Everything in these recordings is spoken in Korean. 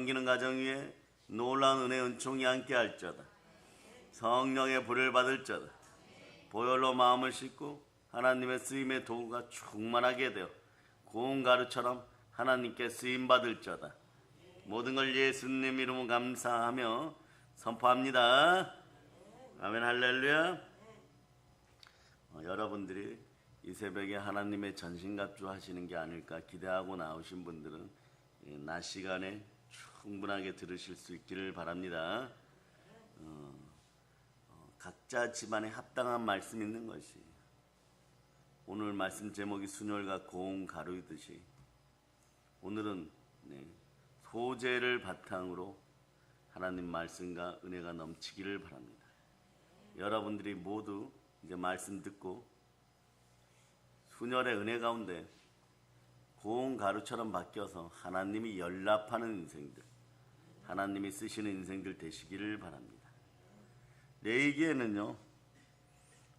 섬기는 가정 위에 놀라운 은혜 은총이 함께 할지어다. 성령의 불을 받을지어다. 보혈로 마음을 씻고 하나님의 쓰임의 도구가 충만하게 되어 고운 가루처럼 하나님께 쓰임 받을지어다. 모든 걸 예수님 이름으로 감사하며 선포합니다. 아멘. 할렐루야. 여러분들이 이 새벽에 하나님의 전신갑주 하시는 게 아닐까 기대하고 나오신 분들은 낮 시간에 충분하게 들으실 수 있기를 바랍니다. 각자 집안에 합당한 말씀 있는 것이, 오늘 말씀 제목이 순혈과 고운 가루이듯이 오늘은 소재를 바탕으로 하나님 말씀과 은혜가 넘치기를 바랍니다. 여러분들이 모두 이제 말씀 듣고 순혈의 은혜 가운데 고운 가루처럼 바뀌어서 하나님이 연락하는 인생들, 하나님이 쓰시는 인생들 되시기를 바랍니다. 레위기에는요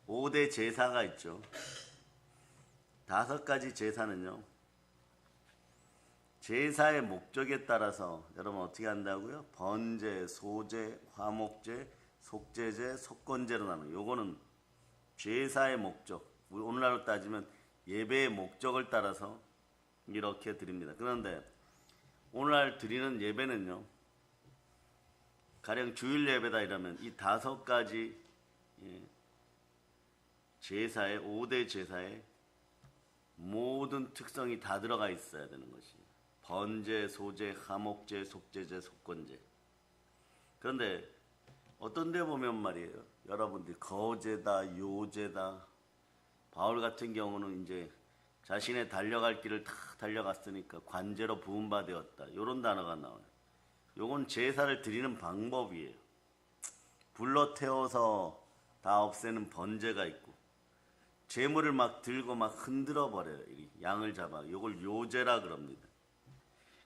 5대 제사가 있죠. 5가지 제사는요 제사의 목적에 따라서 여러분 어떻게 한다고요? 번제, 소제, 화목제, 속제제, 속건제로 나눠요. 요거는 제사의 목적, 오늘날로 따지면 예배의 목적을 따라서 이렇게 드립니다. 그런데 오늘날 드리는 예배는요 가령 주일 예배다 이러면 이 5가지 제사의 5대 제사의 모든 특성이 다 들어가 있어야 되는 것이에요. 번제, 소제, 화목제, 속제제, 속건제. 그런데 어떤 데 보면 말이에요, 여러분들이 거제다, 요제다, 바울 같은 경우는 이제 자신의 달려갈 길을 다 달려갔으니까 관제로 부음받았다, 이런 단어가 나와요. 요건 제사를 드리는 방법이에요. 불로 태워서 다 없애는 번제가 있고, 재물을 막 들고 막 흔들어 버려요. 양을 잡아. 요걸 요제라 그럽니다.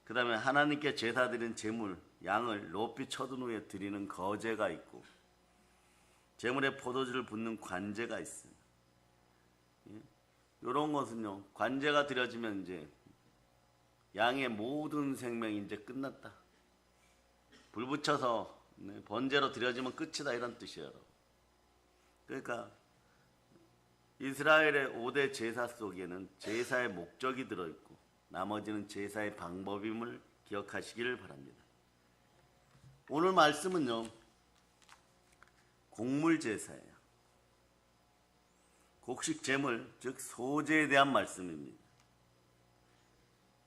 그 다음에 하나님께 제사 드린 재물, 양을 높이 쳐둔 후에 드리는 거제가 있고, 재물에 포도주를 붓는 관제가 있습니다. 이런 것은요, 관제가 드려지면 이제 양의 모든 생명이 이제 끝났다. 불 붙여서 번제로 드려지면 끝이다, 이런 뜻이에요. 그러니까 이스라엘의 5대 제사 속에는 제사의 목적이 들어있고 나머지는 제사의 방법임을 기억하시기를 바랍니다. 오늘 말씀은요 곡물제사예요. 곡식 제물, 즉 소제에 대한 말씀입니다.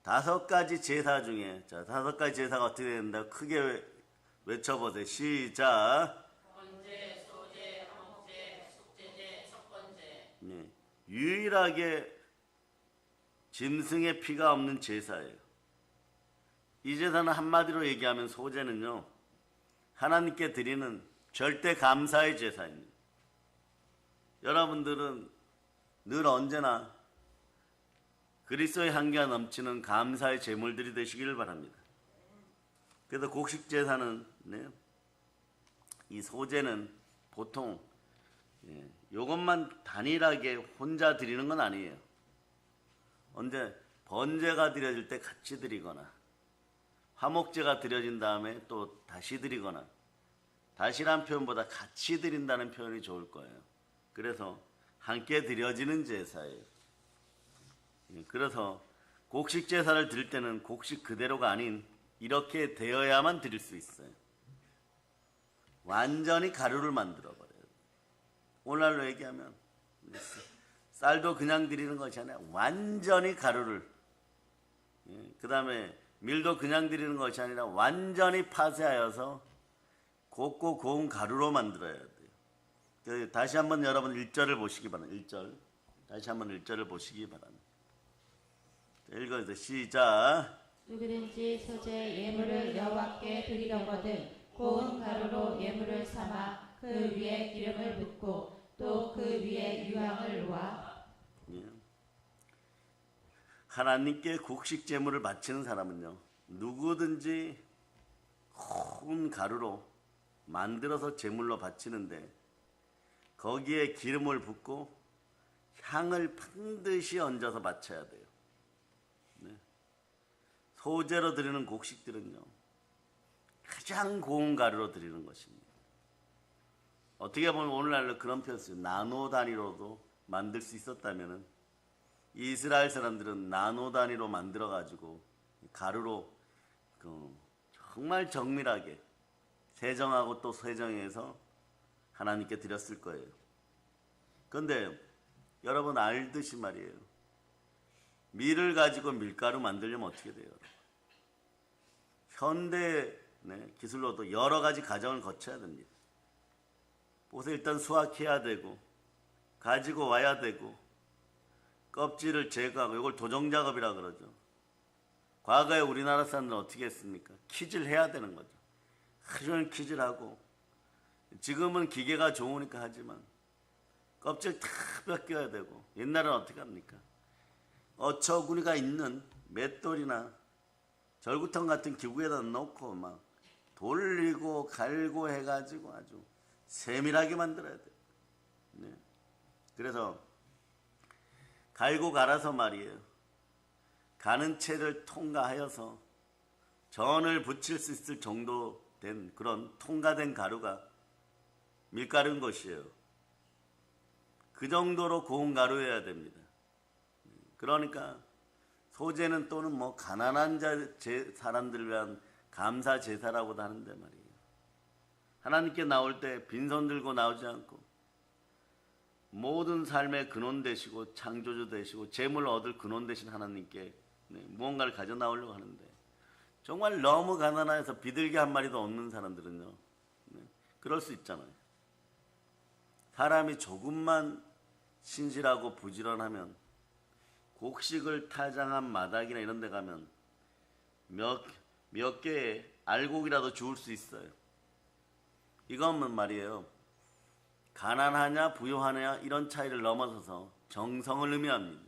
5가지 제사 중에, 자, 5가지 제사가 어떻게 된다? 크게 외쳐보세요. 시작. 번제, 소제, 화목제, 속제제, 속건제. 네. 유일하게 짐승의 피가 없는 제사예요. 이 제사는 한마디로 얘기하면 소제는요 하나님께 드리는 절대 감사의 제사입니다. 여러분들은 늘 언제나 그리스도의 향기가 넘치는 감사의 제물들이 되시기를 바랍니다. 그래서 곡식 제사는 이 소제는 보통 요것만 단일하게 혼자 드리는 건 아니에요. 언제 번제가 드려질 때 같이 드리거나 화목제가 드려진 다음에 또 다시 드리거나, 다시란 표현보다 같이 드린다는 표현이 좋을 거예요. 그래서 함께 드려지는 제사예요. 그래서 곡식 제사를 드릴 때는 곡식 그대로가 아닌 이렇게 되어야만 드릴 수 있어요. 완전히 가루를 만들어 버려요. 오늘날로 얘기하면 쌀도 그냥 드리는 것이 아니라 완전히 가루를, 그 다음에 밀도 그냥 드리는 것이 아니라 완전히 파쇄하여서 곱고 고운 가루로 만들어야 돼요. 다시 한번 여러분 1절을 보시기 바랍니다. 1절. 다시 한번 1절을 보시기 바랍니다. 읽어주세요. 시작. 누구든지 소재 예물을 여호와께 드리려거든 고운 가루로 예물을 삼아 그 위에 기름을 붓고 또 그 위에 유향을 놓아. 하나님께 곡식 제물을 바치는 사람은요 누구든지 고운 가루로 만들어서 제물로 바치는데 거기에 기름을 붓고 향을 반드시 얹어서 바쳐야 돼요. 소제로 드리는 곡식들은요 가장 고운 가루로 드리는 것입니다. 어떻게 보면 오늘날로 그런 표현을 써요. 나노 단위로도 만들 수 있었다면 이스라엘 사람들은 나노 단위로 만들어 가지고 가루로 정말 정밀하게 세정하고 또 세정해서 하나님께 드렸을 거예요. 그런데 여러분 알듯이 말이에요. 밀을 가지고 밀가루 만들려면 어떻게 돼요? 현대 기술로도 여러 가지 과정을 거쳐야 됩니다. 보세요. 일단 수확해야 되고 가지고 와야 되고 껍질을 제거하고 이걸 도정작업이라 그러죠. 과거에 우리나라 사람들은 어떻게 했습니까? 키질 해야 되는 거죠. 하루 종일 키질 하고 지금은 기계가 좋으니까 하지만 껍질 다 벗겨야 되고 옛날에는 어떻게 합니까? 어처구니가 있는 맷돌이나 절구통 같은 기구에다 넣고 막 돌리고 갈고 해가지고 아주 세밀하게 만들어야 돼요. 네. 그래서 갈고 갈아서 말이에요. 가는 채를 통과하여서 전을 붙일 수 있을 정도 된 그런 통과된 가루가 밀가루인 것이에요. 그 정도로 고운 가루여야 됩니다. 그러니까 소제는 또는 뭐 가난한 사람들을 위한 감사 제사라고도 하는데 말이에요. 하나님께 나올 때 빈손 들고 나오지 않고 모든 삶의 근원 되시고 창조주 되시고 재물 얻을 근원 되신 하나님께 무언가를 가져 나오려고 하는데 정말 너무 가난해서 비둘기 한 마리도 없는 사람들은요. 그럴 수 있잖아요. 사람이 조금만 신실하고 부지런하면 곡식을 타장한 마당이나 이런 데 가면 몇 개의 알곡이라도 주울 수 있어요. 이건 말이에요. 가난하냐 부유하냐 이런 차이를 넘어서서 정성을 의미합니다.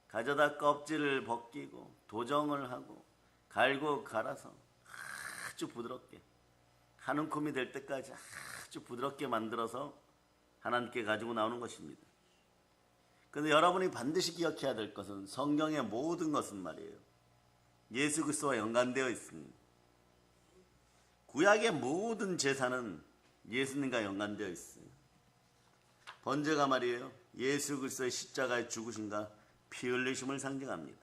가져다 껍질을 벗기고 도정을 하고 갈고 갈아서 아주 부드럽게 한 움큼이 될 때까지 아주 부드럽게 만들어서 하나님께 가지고 나오는 것입니다. 그런데 여러분이 반드시 기억해야 될 것은 성경의 모든 것은 말이에요. 예수 그리스도와 연관되어 있습니다. 구약의 모든 제사는 예수님과 연관되어 있어요. 번제가 말이에요. 예수 그리스도의 십자가의 죽으심과 피 흘리심을 상징합니다.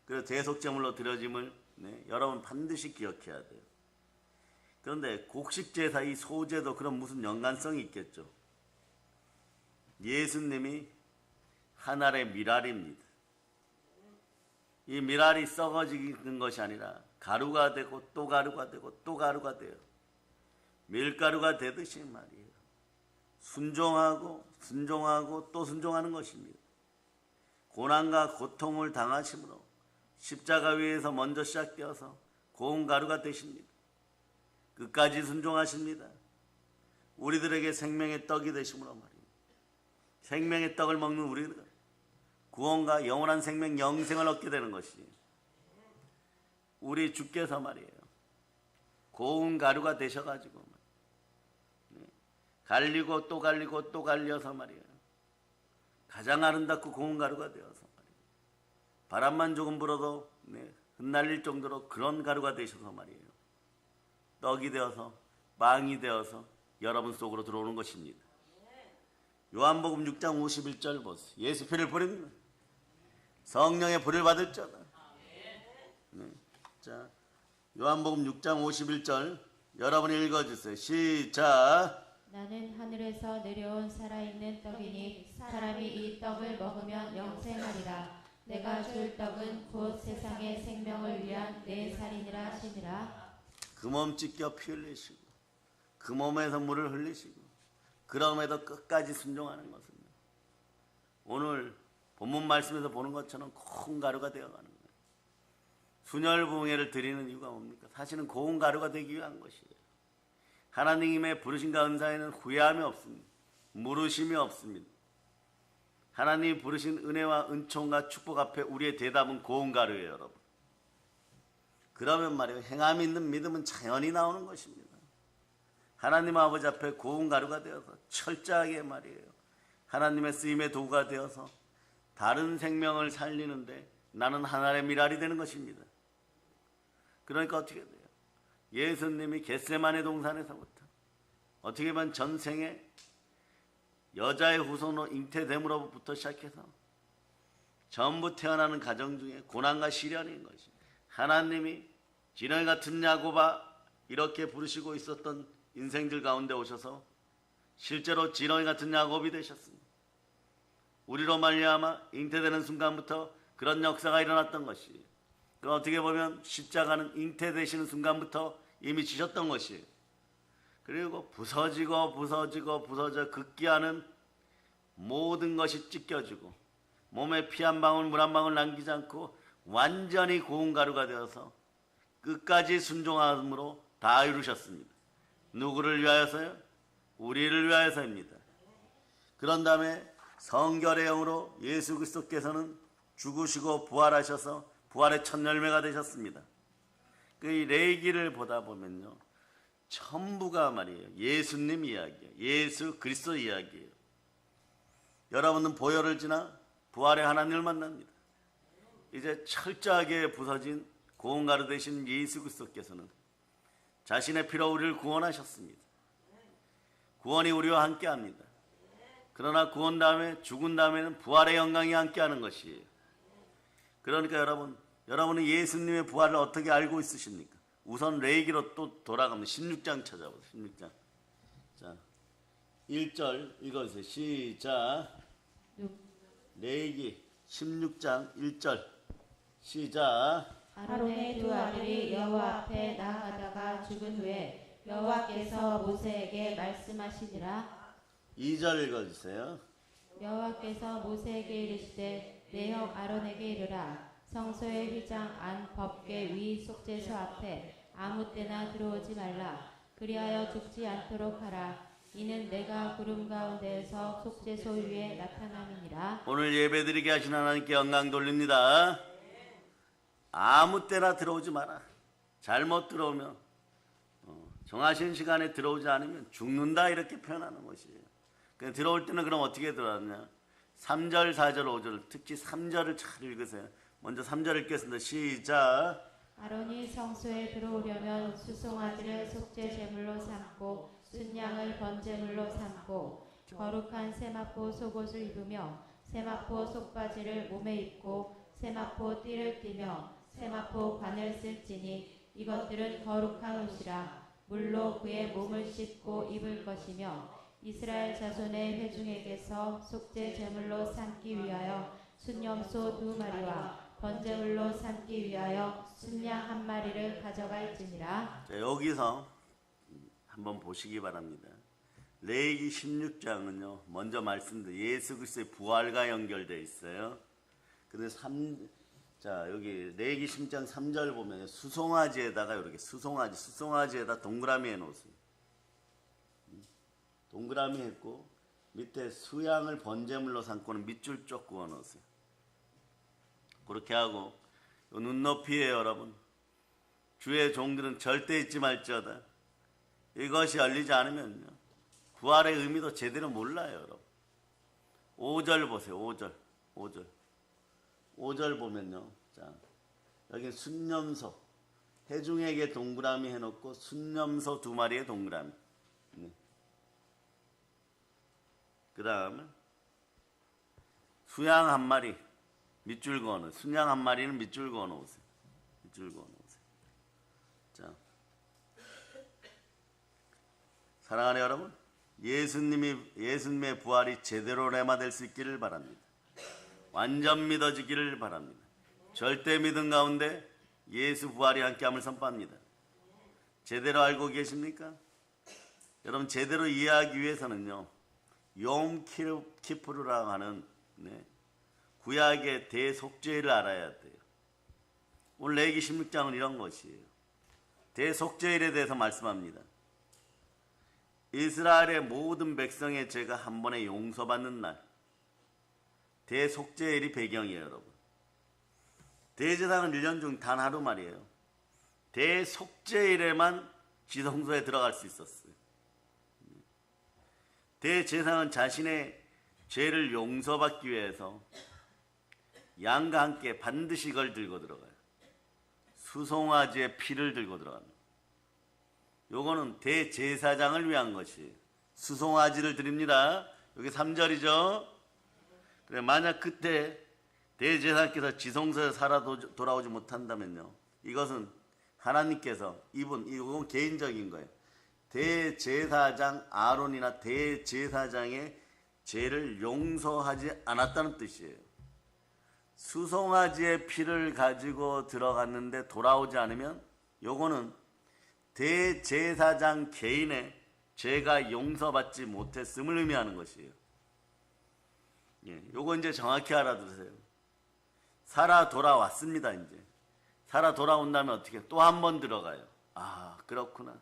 그래서 대속제물로 드려짐을 여러분 반드시 기억해야 돼요. 그런데 곡식 제사 이 소제도 그런 무슨 연관성이 있겠죠. 예수님이 한 알의 밀알입니다. 이 밀알이 썩어지는 것이 아니라 가루가 되고 또 가루가 되고 또 가루가 돼요. 밀가루가 되듯이 말이에요. 순종하고 또 순종하는 것입니다. 고난과 고통을 당하심으로 십자가 위에서 먼저 시작되어서 고운 가루가 되십니다. 끝까지 순종하십니다. 우리들에게 생명의 떡이 되심으로 말이에요. 생명의 떡을 먹는 우리들 구원과 영원한 생명 영생을 얻게 되는 것이 우리 주께서 말이에요. 고운 가루가 되셔가지고 갈리고 또 갈리고 또 갈려서 말이에요. 가장 아름답고 고운 가루가 되어서 말이에요. 바람만 조금 불어도 흩날릴 정도로 그런 가루가 되셔서 말이에요. 떡이 되어서 빵이 되어서 여러분 속으로 들어오는 것입니다. 요한복음 6장 51절 보세요. 예수 피를 뿌립니다. 성령의 불을 받을 자다. 자, 요한복음 6장 51절 여러분이 읽어주세요. 시작. 나는 하늘에서 내려온 살아있는 떡이니 사람이 이 떡을 먹으면 영생하리라. 내가 줄 떡은 곧 세상의 생명을 위한 내 살이니라 하시니라. 그 몸 찢겨 피 흘리시고 그 몸에서 물을 흘리시고 그럼에도 끝까지 순종하는 것은 오늘 본문 말씀에서 보는 것처럼 고운 가루가 되어가는 거예요. 순혈봉회를 드리는 이유가 뭡니까? 사실은 고운 가루가 되기 위한 것이에요. 하나님의 부르심과 은사에는 후회함이 없습니다. 물으심이 없습니다. 하나님이 부르신 은혜와 은총과 축복 앞에 우리의 대답은 고운 가루예요, 여러분. 그러면 말이에요. 행함이 있는 믿음은 자연히 나오는 것입니다. 하나님 아버지 앞에 고운 가루가 되어서 철저하게 말이에요. 하나님의 쓰임의 도구가 되어서 다른 생명을 살리는데 나는 하나의 밀알이 되는 것입니다. 그러니까 어떻게 돼요? 예수님이 겟세마네 동산에서부터 어떻게 보면 전생에 여자의 후손으로 잉태됨으로부터 시작해서 전부 태어나는 가정 중에 고난과 시련인 것이, 하나님이 진월 같은 야곱아 이렇게 부르시고 있었던 인생들 가운데 오셔서 실제로 진월 같은 야곱이 되셨습니다. 우리로 말미암아 잉태되는 순간부터 그런 역사가 일어났던 것이, 그 어떻게 보면 십자가는 잉태되시는 순간부터 이미 지셨던 것이에요. 그리고 부서져 극기하는 모든 것이 찢겨지고 몸에 피 한 방울 물 한 방울 남기지 않고 완전히 고운 가루가 되어서 끝까지 순종함으로 다 이루셨습니다. 누구를 위하여서요? 우리를 위하여서입니다. 그런 다음에 성결의 영으로 예수 그리스도께서는 죽으시고 부활하셔서 부활의 첫 열매가 되셨습니다. 그 레위기를 보다 보면요, 전부가 말이에요, 예수님 이야기예요. 예수 그리스도 이야기예요. 여러분은 보혈을 지나 부활의 하나님을 만납니다. 이제 철저하게 부서진 고운 가루 되신 예수 그리스도께서는 자신의 피로 우리를 구원하셨습니다. 구원이 우리와 함께합니다. 그러나 구원 다음에 죽은 다음에는 부활의 영광이 함께하는 것이에요. 그러니까 여러분은 예수님의 부활을 어떻게 알고 있으십니까? 우선 레위기로 또 돌아가면 16장 찾아보세요. 16장. 자, 1절 읽어주세요. 시작. 레위기 16장 1절. 시작. 아론의 두 아들이 여호와 앞에 나아가다가 죽은 후에 여호와께서 모세에게 말씀하시니라. 2절 읽어주세요. 여호와께서 모세에게 이르시되 내 형 아론에게 이르라. 성소의 휘장 안 법궤 위 속죄소 앞에 아무 때나 들어오지 말라. 그리하여 죽지 않도록 하라. 이는 내가 구름 가운데에서 속죄소 위에 나타남이니라. 오늘 예배드리게 하신 하나님께 영광 돌립니다. 아무 때나 들어오지 마라. 잘못 들어오면 정하신 시간에 들어오지 않으면 죽는다, 이렇게 표현하는 것이에요. 들어올 때는 그럼 어떻게 들어왔냐? 3절, 4절, 5절, 특히 3절을 잘 읽으세요. 먼저 3절 읽겠습니다. 시작. 아론이 성소에 들어오려면 수송아지를 속죄 제물로 삼고 순양을 번제물로 삼고 거룩한 세마포 속옷을 입으며 세마포 속바지를 몸에 입고 세마포 띠를 띠며 세마포 관을 쓸지니 이것들은 거룩한 옷이라. 물로 그의 몸을 씻고 입을 것이며 이스라엘 자손의 회중에게서 속죄 제물로 삼기 위하여 순염소 2마리와 번제물로 삼기 위하여 순양 1마리를 가져갈지니라. 자, 여기서 한번 보시기 바랍니다. 레위기 16장은요, 먼저 말씀드린 예수 그리스도의 부활과 연결되어 있어요. 근데 자, 여기 레위기 16장 3절 보면 수송아지에다가 이렇게 수송아지에다 동그라미 해놓으세요. 동그라미 했고 밑에 수양을 번제물로 삼고는 밑줄 쪽 그어 놓으세요. 그렇게 하고 눈높이에 여러분, 주의 종들은 절대 잊지 말지어다. 이것이 열리지 않으면요, 부활의 의미도 제대로 몰라요. 여러분 5절 보세요. 5절 보면요, 자, 여기 순념소, 회중에게 동그라미 해놓고 순념소 2마리의 동그라미. 그 다음에 수양 1마리 밑줄 그어놓으세요. 순양 1마리는 밑줄 그어놓으세요. 자, 사랑하는 여러분, 예수님의 부활이 제대로 레마될 수 있기를 바랍니다. 완전 믿어지기를 바랍니다. 절대 믿음 가운데 예수 부활이 함께함을 선포합니다. 제대로 알고 계십니까? 여러분, 제대로 이해하기 위해서는요, 욤 키푸르라고 하는 구약의 대속죄를 알아야 돼요. 오늘 레위기 16장은 이런 것이에요. 대속죄일에 대해서 말씀합니다. 이스라엘의 모든 백성의 죄가 한 번에 용서받는 날, 대속죄일이 배경이에요. 여러분, 대제사장은 1년 중 단 하루 말이에요. 대속죄일에만 지성소에 들어갈 수 있었어요. 대제사장은 자신의 죄를 용서받기 위해서 양과 함께 반드시 이걸 들고 들어가요. 수송아지의 피를 들고 들어갑니다. 요거는 대제사장을 위한 것이 수송아지를 드립니다. 여기 3절이죠. 그래, 만약 그때 대제사장께서 지성소에 살아 돌아오지 못한다면요, 이것은 하나님께서 이건 개인적인 거예요. 대제사장 아론이나 대제사장의 죄를 용서하지 않았다는 뜻이에요. 수송아지의 피를 가지고 들어갔는데 돌아오지 않으면 요거는 대제사장 개인의 죄가 용서받지 못했음을 의미하는 것이에요. 예, 요거 이제 정확히 알아두세요. 살아 돌아왔습니다. 이제 살아 돌아온다면 어떻게 또 한 번 들어가요. 아, 그렇구나.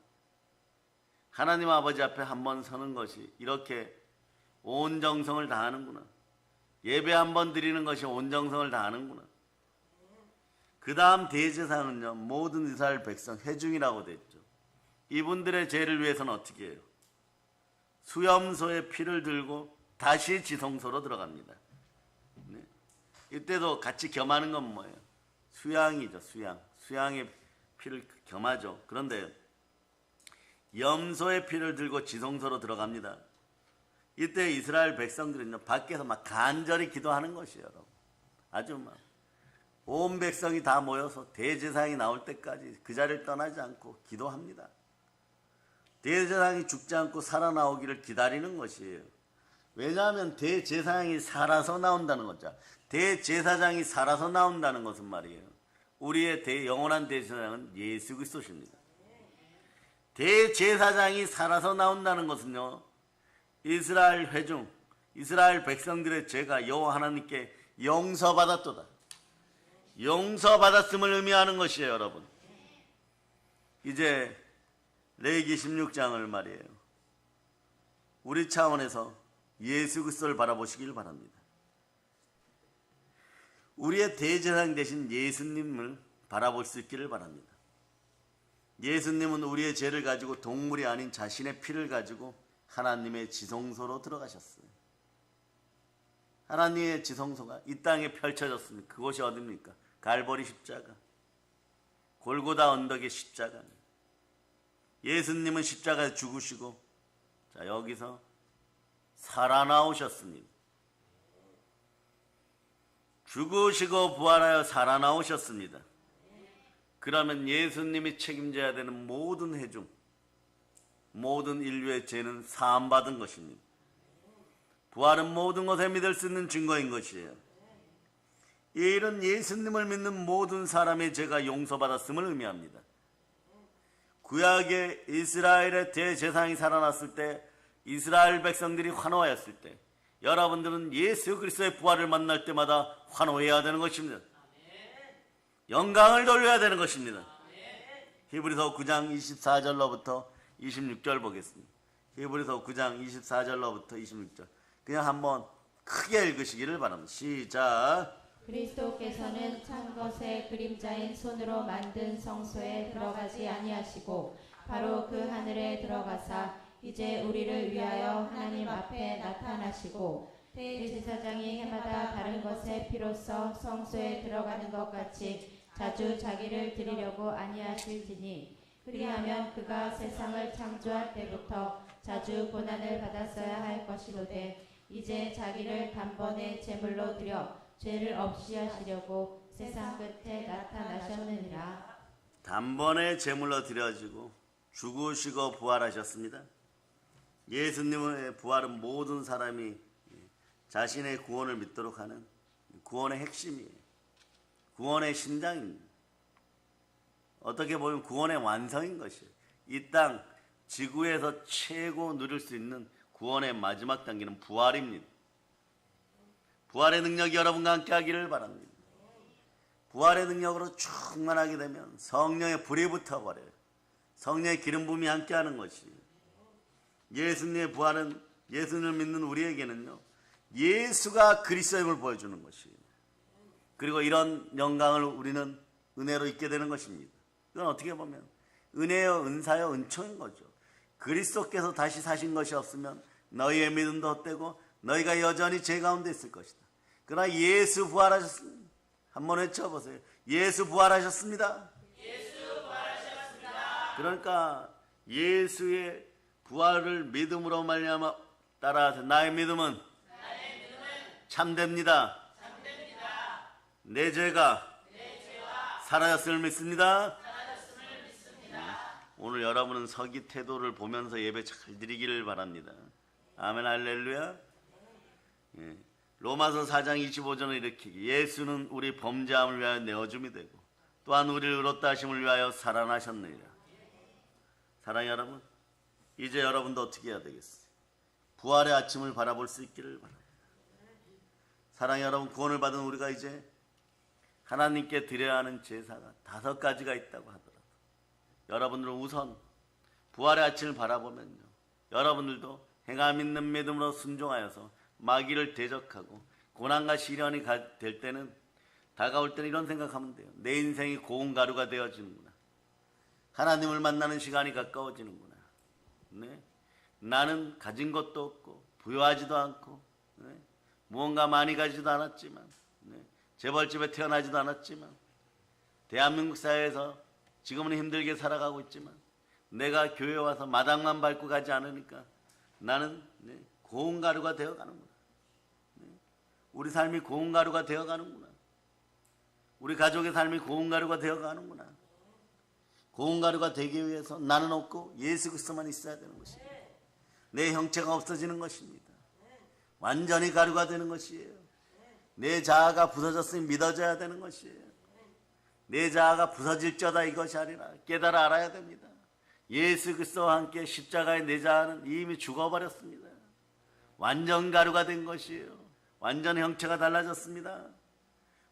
하나님 아버지 앞에 한 번 서는 것이 이렇게 온 정성을 다하는구나. 예배 한 번 드리는 것이 온 정성을 다하는구나. 그 다음 대제사장은요, 모든 이스라엘 백성 회중이라고 됐죠. 이분들의 죄를 위해서는 어떻게 해요? 수염소의 피를 들고 다시 지성소로 들어갑니다. 네. 이때도 같이 겸하는 건 뭐예요? 수양이죠. 수양의 피를 겸하죠. 그런데 염소의 피를 들고 지성소로 들어갑니다. 이때 이스라엘 백성들은요, 밖에서 막 간절히 기도하는 것이에요. 여러분. 아주 막 온 백성이 다 모여서 대제사장이 나올 때까지 그 자리를 떠나지 않고 기도합니다. 대제사장이 죽지 않고 살아나오기를 기다리는 것이에요. 왜냐하면 대제사장이 살아서 나온다는 거죠. 대제사장이 살아서 나온다는 것은 말이에요, 우리의 영원한 대제사장은 예수 그리스도십니다. 대제사장이 살아서 나온다는 것은요, 이스라엘 회중, 이스라엘 백성들의 죄가 여호와 하나님께 용서받았도다, 용서받았음을 의미하는 것이에요. 여러분, 이제 레위기 16장을 말이에요, 우리 차원에서 예수 그리스도를 바라보시길 바랍니다. 우리의 대제사장 되신 예수님을 바라볼 수 있기를 바랍니다. 예수님은 우리의 죄를 가지고 동물이 아닌 자신의 피를 가지고 하나님의 지성소로 들어가셨어요. 하나님의 지성소가 이 땅에 펼쳐졌습니다. 그곳이 어디입니까? 갈보리 십자가, 골고다 언덕의 십자가. 예수님은 십자가에 죽으시고, 자, 여기서 살아나오셨습니다. 죽으시고 부활하여 살아나오셨습니다. 그러면 예수님이 책임져야 되는 모든 회중, 모든 인류의 죄는 사함받은 것입니다. 부활은 모든 것에 믿을 수 있는 증거인 것이에요. 이 일은 예수님을 믿는 모든 사람의 죄가 용서받았음을 의미합니다. 구약의 이스라엘의 대제사장이 살아났을 때, 이스라엘 백성들이 환호하였을 때, 여러분들은 예수 그리스도의 부활을 만날 때마다 환호해야 되는 것입니다. 영광을 돌려야 되는 것입니다. 히브리서 9장 24절로부터 26절 보겠습니다. 히브리서 9장 24절로부터 26절. 그냥 한번 크게 읽으시기를 바랍니다. 시작. 그리스도께서는 찬 것의 그림자인 손으로 만든 성소에 들어가지 아니하시고 바로 그 하늘에 들어가사 이제 우리를 위하여 하나님 앞에 나타나시고 대제사장이 해마다 다른 것의 피로써 성소에 들어가는 것 같이 자주 자기를 드리려고 아니하실지니 그리하면 그가 세상을 창조할 때부터 자주 고난을 받았어야 할 것이로되 이제 자기를 단번에 제물로 드려 죄를 없이 하시려고 세상 끝에 나타나셨느니라. 단번에 제물로 드려지고 죽으시고 부활하셨습니다. 예수님의 부활은 모든 사람이 자신의 구원을 믿도록 하는 구원의 핵심이에요. 구원의 심장입니다. 어떻게 보면 구원의 완성인 것이에요. 이 땅 지구에서 최고 누릴 수 있는 구원의 마지막 단계는 부활입니다. 부활의 능력이 여러분과 함께 하기를 바랍니다. 부활의 능력으로 충만하게 되면 성령의 불이 붙어버려요. 성령의 기름 부음이 함께 하는 것이에요. 예수님의 부활은 예수님을 믿는 우리에게는요, 예수가 그리스도임을 보여주는 것이에요. 그리고 이런 영광을 우리는 은혜로 잊게 되는 것입니다. 이건 어떻게 보면 은혜요, 은사요, 은총인 거죠. 그리스도께서 다시 사신 것이 없으면 너희의 믿음도 헛되고 너희가 여전히 죄 가운데 있을 것이다. 그러나 예수 부활하셨습니다. 한번 외쳐보세요. 예수 부활하셨습니다. 예수 부활하셨습니다. 그러니까 예수의 부활을 믿음으로 말미암아 따라하세요. 나의 믿음은 참됩니다. 내 죄가 사라졌음을 믿습니다. 오늘 여러분은 서기 태도를 보면서 예배 잘 드리기를 바랍니다. 아멘 할렐루야. 예. 로마서 4장 25절은 이렇게 예수는 우리 범죄함을 위하여 내어줌이 되고 또한 우리를 의롭다 하심을 위하여 살아나셨느니라. 사랑하는 여러분, 이제 여러분도 어떻게 해야 되겠어요? 부활의 아침을 바라볼 수 있기를 바랍니다. 사랑하는 여러분, 구원을 받은 우리가 이제 하나님께 드려야 하는 제사가 5가지가 있다고 하더라도 여러분들은 우선 부활의 아침을 바라보면요, 여러분들도 행함 있는 믿음으로 순종하여서 마귀를 대적하고 고난과 시련이 될 때는, 다가올 때는 이런 생각하면 돼요. 내 인생이 고운 가루가 되어지는구나. 하나님을 만나는 시간이 가까워지는구나. 네? 나는 가진 것도 없고 부유하지도 않고, 네? 무언가 많이 가지도 않았지만, 네? 재벌집에 태어나지도 않았지만, 대한민국 사회에서 지금은 힘들게 살아가고 있지만 내가 교회 와서 마당만 밟고 가지 않으니까 나는, 네? 고운 가루가 되어가는구나. 네? 우리 삶이 고운 가루가 되어가는구나. 우리 가족의 삶이 고운 가루가 되어가는구나. 고운 가루가 되기 위해서 나는 없고 예수 그리스도만 있어야 되는 것입니다. 내 형체가 없어지는 것입니다. 완전히 가루가 되는 것이에요. 내 자아가 부서졌으니 믿어져야 되는 것이에요. 내 자아가 부서질저다 이것이 아니라 깨달아 알아야 됩니다. 예수 그리스도와 함께 십자가의 내 자아는 이미 죽어버렸습니다. 완전 가루가 된 것이에요. 완전 형체가 달라졌습니다.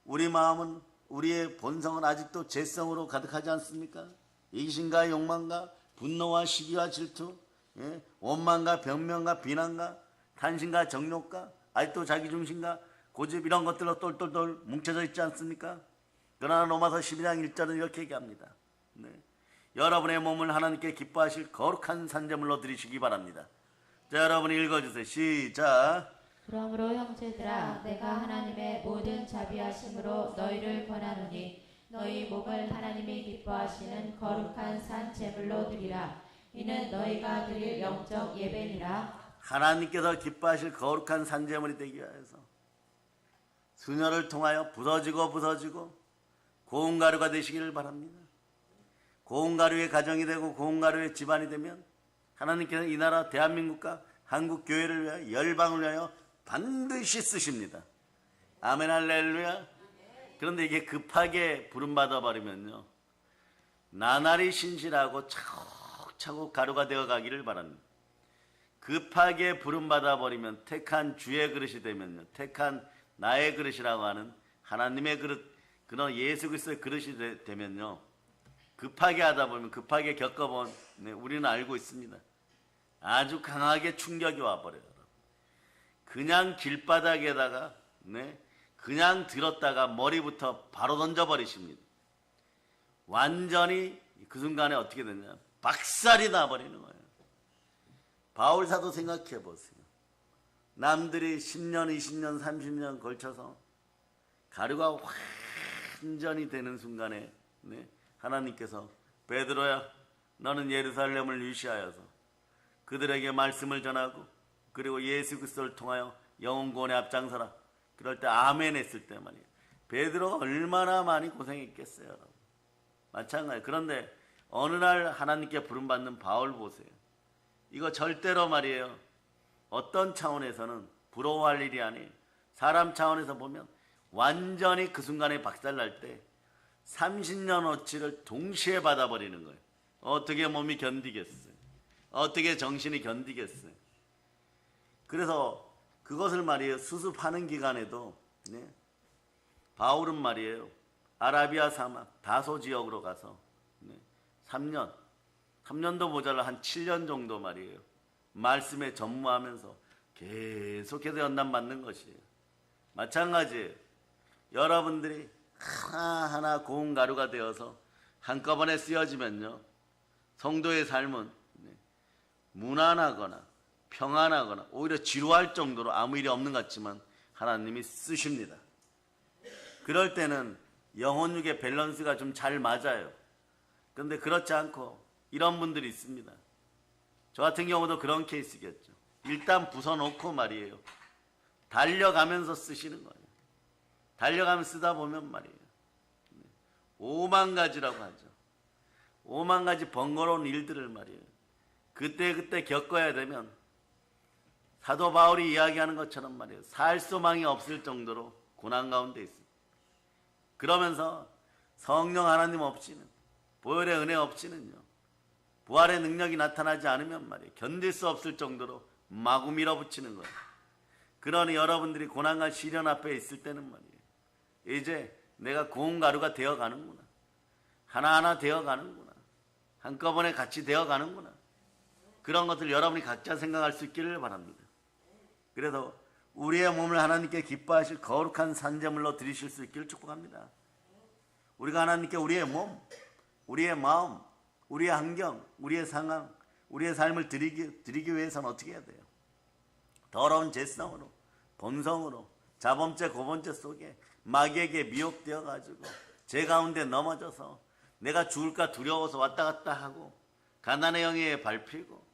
우리 마음은, 우리의 본성은 아직도 죄성으로 가득하지 않습니까? 이기심과 욕망과 분노와 시기와 질투, 예? 원망과 변명과 비난과 탄신과 정욕과 아직도 자기중심과 고집, 이런 것들로 똘똘똘 뭉쳐져 있지 않습니까? 그러나 로마서 12장 1절은 이렇게 얘기합니다. 네. 여러분의 몸을 하나님께 기뻐하실 거룩한 산제물로 드리시기 바랍니다. 자, 여러분이 읽어주세요. 시작. 그러므로 형제들아, 내가 하나님의 모든 자비하심으로 너희를 권하노니 너희 몸을 하나님이 기뻐하시는 거룩한 산 제물로 드리라. 이는 너희가 드릴 영적 예배니라. 하나님께서 기뻐하실 거룩한 산제물이 되기 위해서 수녀를 통하여 부서지고 고운 가루가 되시기를 바랍니다. 고운 가루의 가정이 되고 고운 가루의 집안이 되면 하나님께서 이 나라 대한민국과 한국 교회를 위하여, 열방을 위하여 반드시 쓰십니다. 아멘 할렐루야. 그런데 이게 급하게 부름받아 버리면요, 나날이 신실하고 차곡차곡 가루가 되어 가기를 바랍니다. 급하게 부름받아 버리면, 택한 주의 그릇이 되면요, 택한 나의 그릇이라고 하는 하나님의 그릇, 그런 예수 그리스도의 그릇이 되면요, 급하게 하다 보면, 급하게 겪어본, 네, 우리는 알고 있습니다. 아주 강하게 충격이 와버려요. 그냥 길바닥에다가, 네, 그냥 들었다가 머리부터 바로 던져버리십니다. 완전히 그 순간에 어떻게 되냐, 박살이 나버리는 거예요. 바울 사도 생각해 보세요. 남들이 10년, 20년, 30년 걸쳐서 가루가 완전히 되는 순간에, 네, 하나님께서 베드로야, 너는 예루살렘을 유시하여서 그들에게 말씀을 전하고 그리고 예수 그리스도를 통하여 영혼 구원에 앞장서라. 그럴 때 아멘 했을 때 말이에요. 베드로가 얼마나 많이 고생했겠어요, 여러분. 마찬가지. 그런데 어느 날 하나님께 부름받는 바울 보세요. 이거 절대로 말이에요, 어떤 차원에서는 부러워할 일이 아니에요. 사람 차원에서 보면 완전히 그 순간에 박살날 때 30년어치를 동시에 받아버리는 거예요. 어떻게 몸이 견디겠어요? 어떻게 정신이 견디겠어요? 그래서 그것을 말이에요, 수습하는 기간에도, 네, 바울은 말이에요, 아라비아 사막 다소 지역으로 가서, 네, 3년도 모자라 한 7년 정도 말이에요, 말씀에 전무하면서 계속해서 연단받는 것이에요. 마찬가지예요. 여러분들이 하나하나 고운 가루가 되어서 한꺼번에 쓰여지면요, 성도의 삶은, 네, 무난하거나 평안하거나 오히려 지루할 정도로 아무 일이 없는 것 같지만 하나님이 쓰십니다. 그럴 때는 영혼육의 밸런스가 좀 잘 맞아요. 그런데 그렇지 않고 이런 분들이 있습니다. 저 같은 경우도 그런 케이스겠죠. 일단 부숴놓고 말이에요. 달려가면서 쓰시는 거예요. 달려가면서 쓰다 보면 말이에요. 5만 가지라고 하죠. 5만 가지 번거로운 일들을 말이에요. 그때 겪어야 되면 사도 바울이 이야기하는 것처럼 말이에요. 살 소망이 없을 정도로 고난 가운데 있습니다. 그러면서 성령 하나님 없이는, 보혈의 은혜 없이는요, 부활의 능력이 나타나지 않으면 말이에요. 견딜 수 없을 정도로 마구 밀어붙이는 거예요. 그러니 여러분들이 고난과 시련 앞에 있을 때는 말이에요. 이제 내가 고운 가루가 되어 가는구나. 하나하나 되어 가는구나. 한꺼번에 같이 되어 가는구나. 그런 것들 여러분이 각자 생각할 수 있기를 바랍니다. 그래서 우리의 몸을 하나님께 기뻐하실 거룩한 산제물로 드리실 수 있기를 축복합니다. 우리가 하나님께 우리의 몸, 우리의 마음, 우리의 환경, 우리의 상황, 우리의 삶을 드리기 위해서는 어떻게 해야 돼요? 더러운 죄성으로, 본성으로, 자범죄, 고범죄 속에 마귀에게 미혹되어 가지고 죄 가운데 넘어져서 내가 죽을까 두려워서 왔다 갔다 하고 가난의 영에 밟히고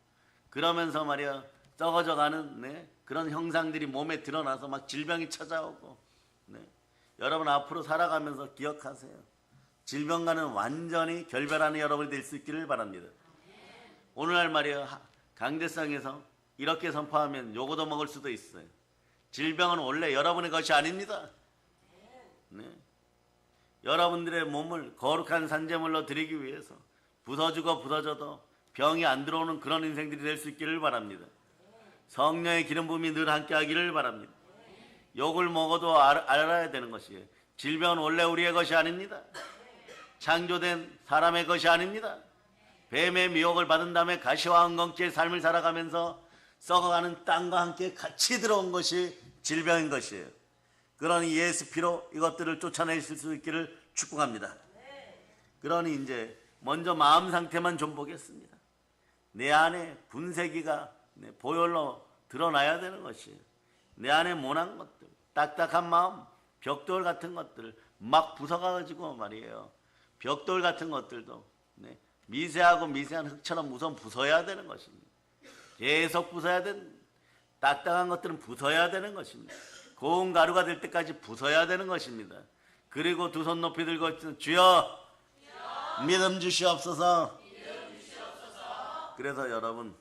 그러면서 말이야 썩어져 가는 그런 형상들이 몸에 드러나서 막 질병이 찾아오고 여러분 앞으로 살아가면서 기억하세요. 질병과는 완전히 결별하는 여러분이 될 수 있기를 바랍니다. 오늘날 말이야 강대상에서 이렇게 선포하면 요거도 먹을 수도 있어요. 질병은 원래 여러분의 것이 아닙니다. 여러분들의 몸을 거룩한 산제물로 드리기 위해서 부서지고 부서져도 병이 안 들어오는 그런 인생들이 될 수 있기를 바랍니다. 성령의 기름 부음이 늘 함께 하기를 바랍니다. 욕을 먹어도 알아야 되는 것이에요. 질병은 원래 우리의 것이 아닙니다. 창조된 사람의 것이 아닙니다. 뱀의 미혹을 받은 다음에 가시와 엉겅퀴의 삶을 살아가면서 썩어가는 땅과 함께 같이 들어온 것이 질병인 것이에요. 그러니 예수 피로 이것들을 쫓아내실 수 있기를 축복합니다. 그러니 이제 먼저 마음 상태만 좀 보겠습니다. 내 안에 분쇄기가 보혈로 드러나야 되는 것이에요. 내 안에 모난 것들, 딱딱한 마음, 벽돌 같은 것들을 막 부숴가지고 말이에요. 벽돌 같은 것들도 미세하고 미세한 흙처럼 우선 부숴야 되는 것입니다. 계속 부숴야 되는, 딱딱한 것들은 부숴야 되는 것입니다. 고운 가루가 될 때까지 부숴야 되는 것입니다. 그리고 두 손 높이 들고 주여 믿음 주시옵소서. 그래서 여러분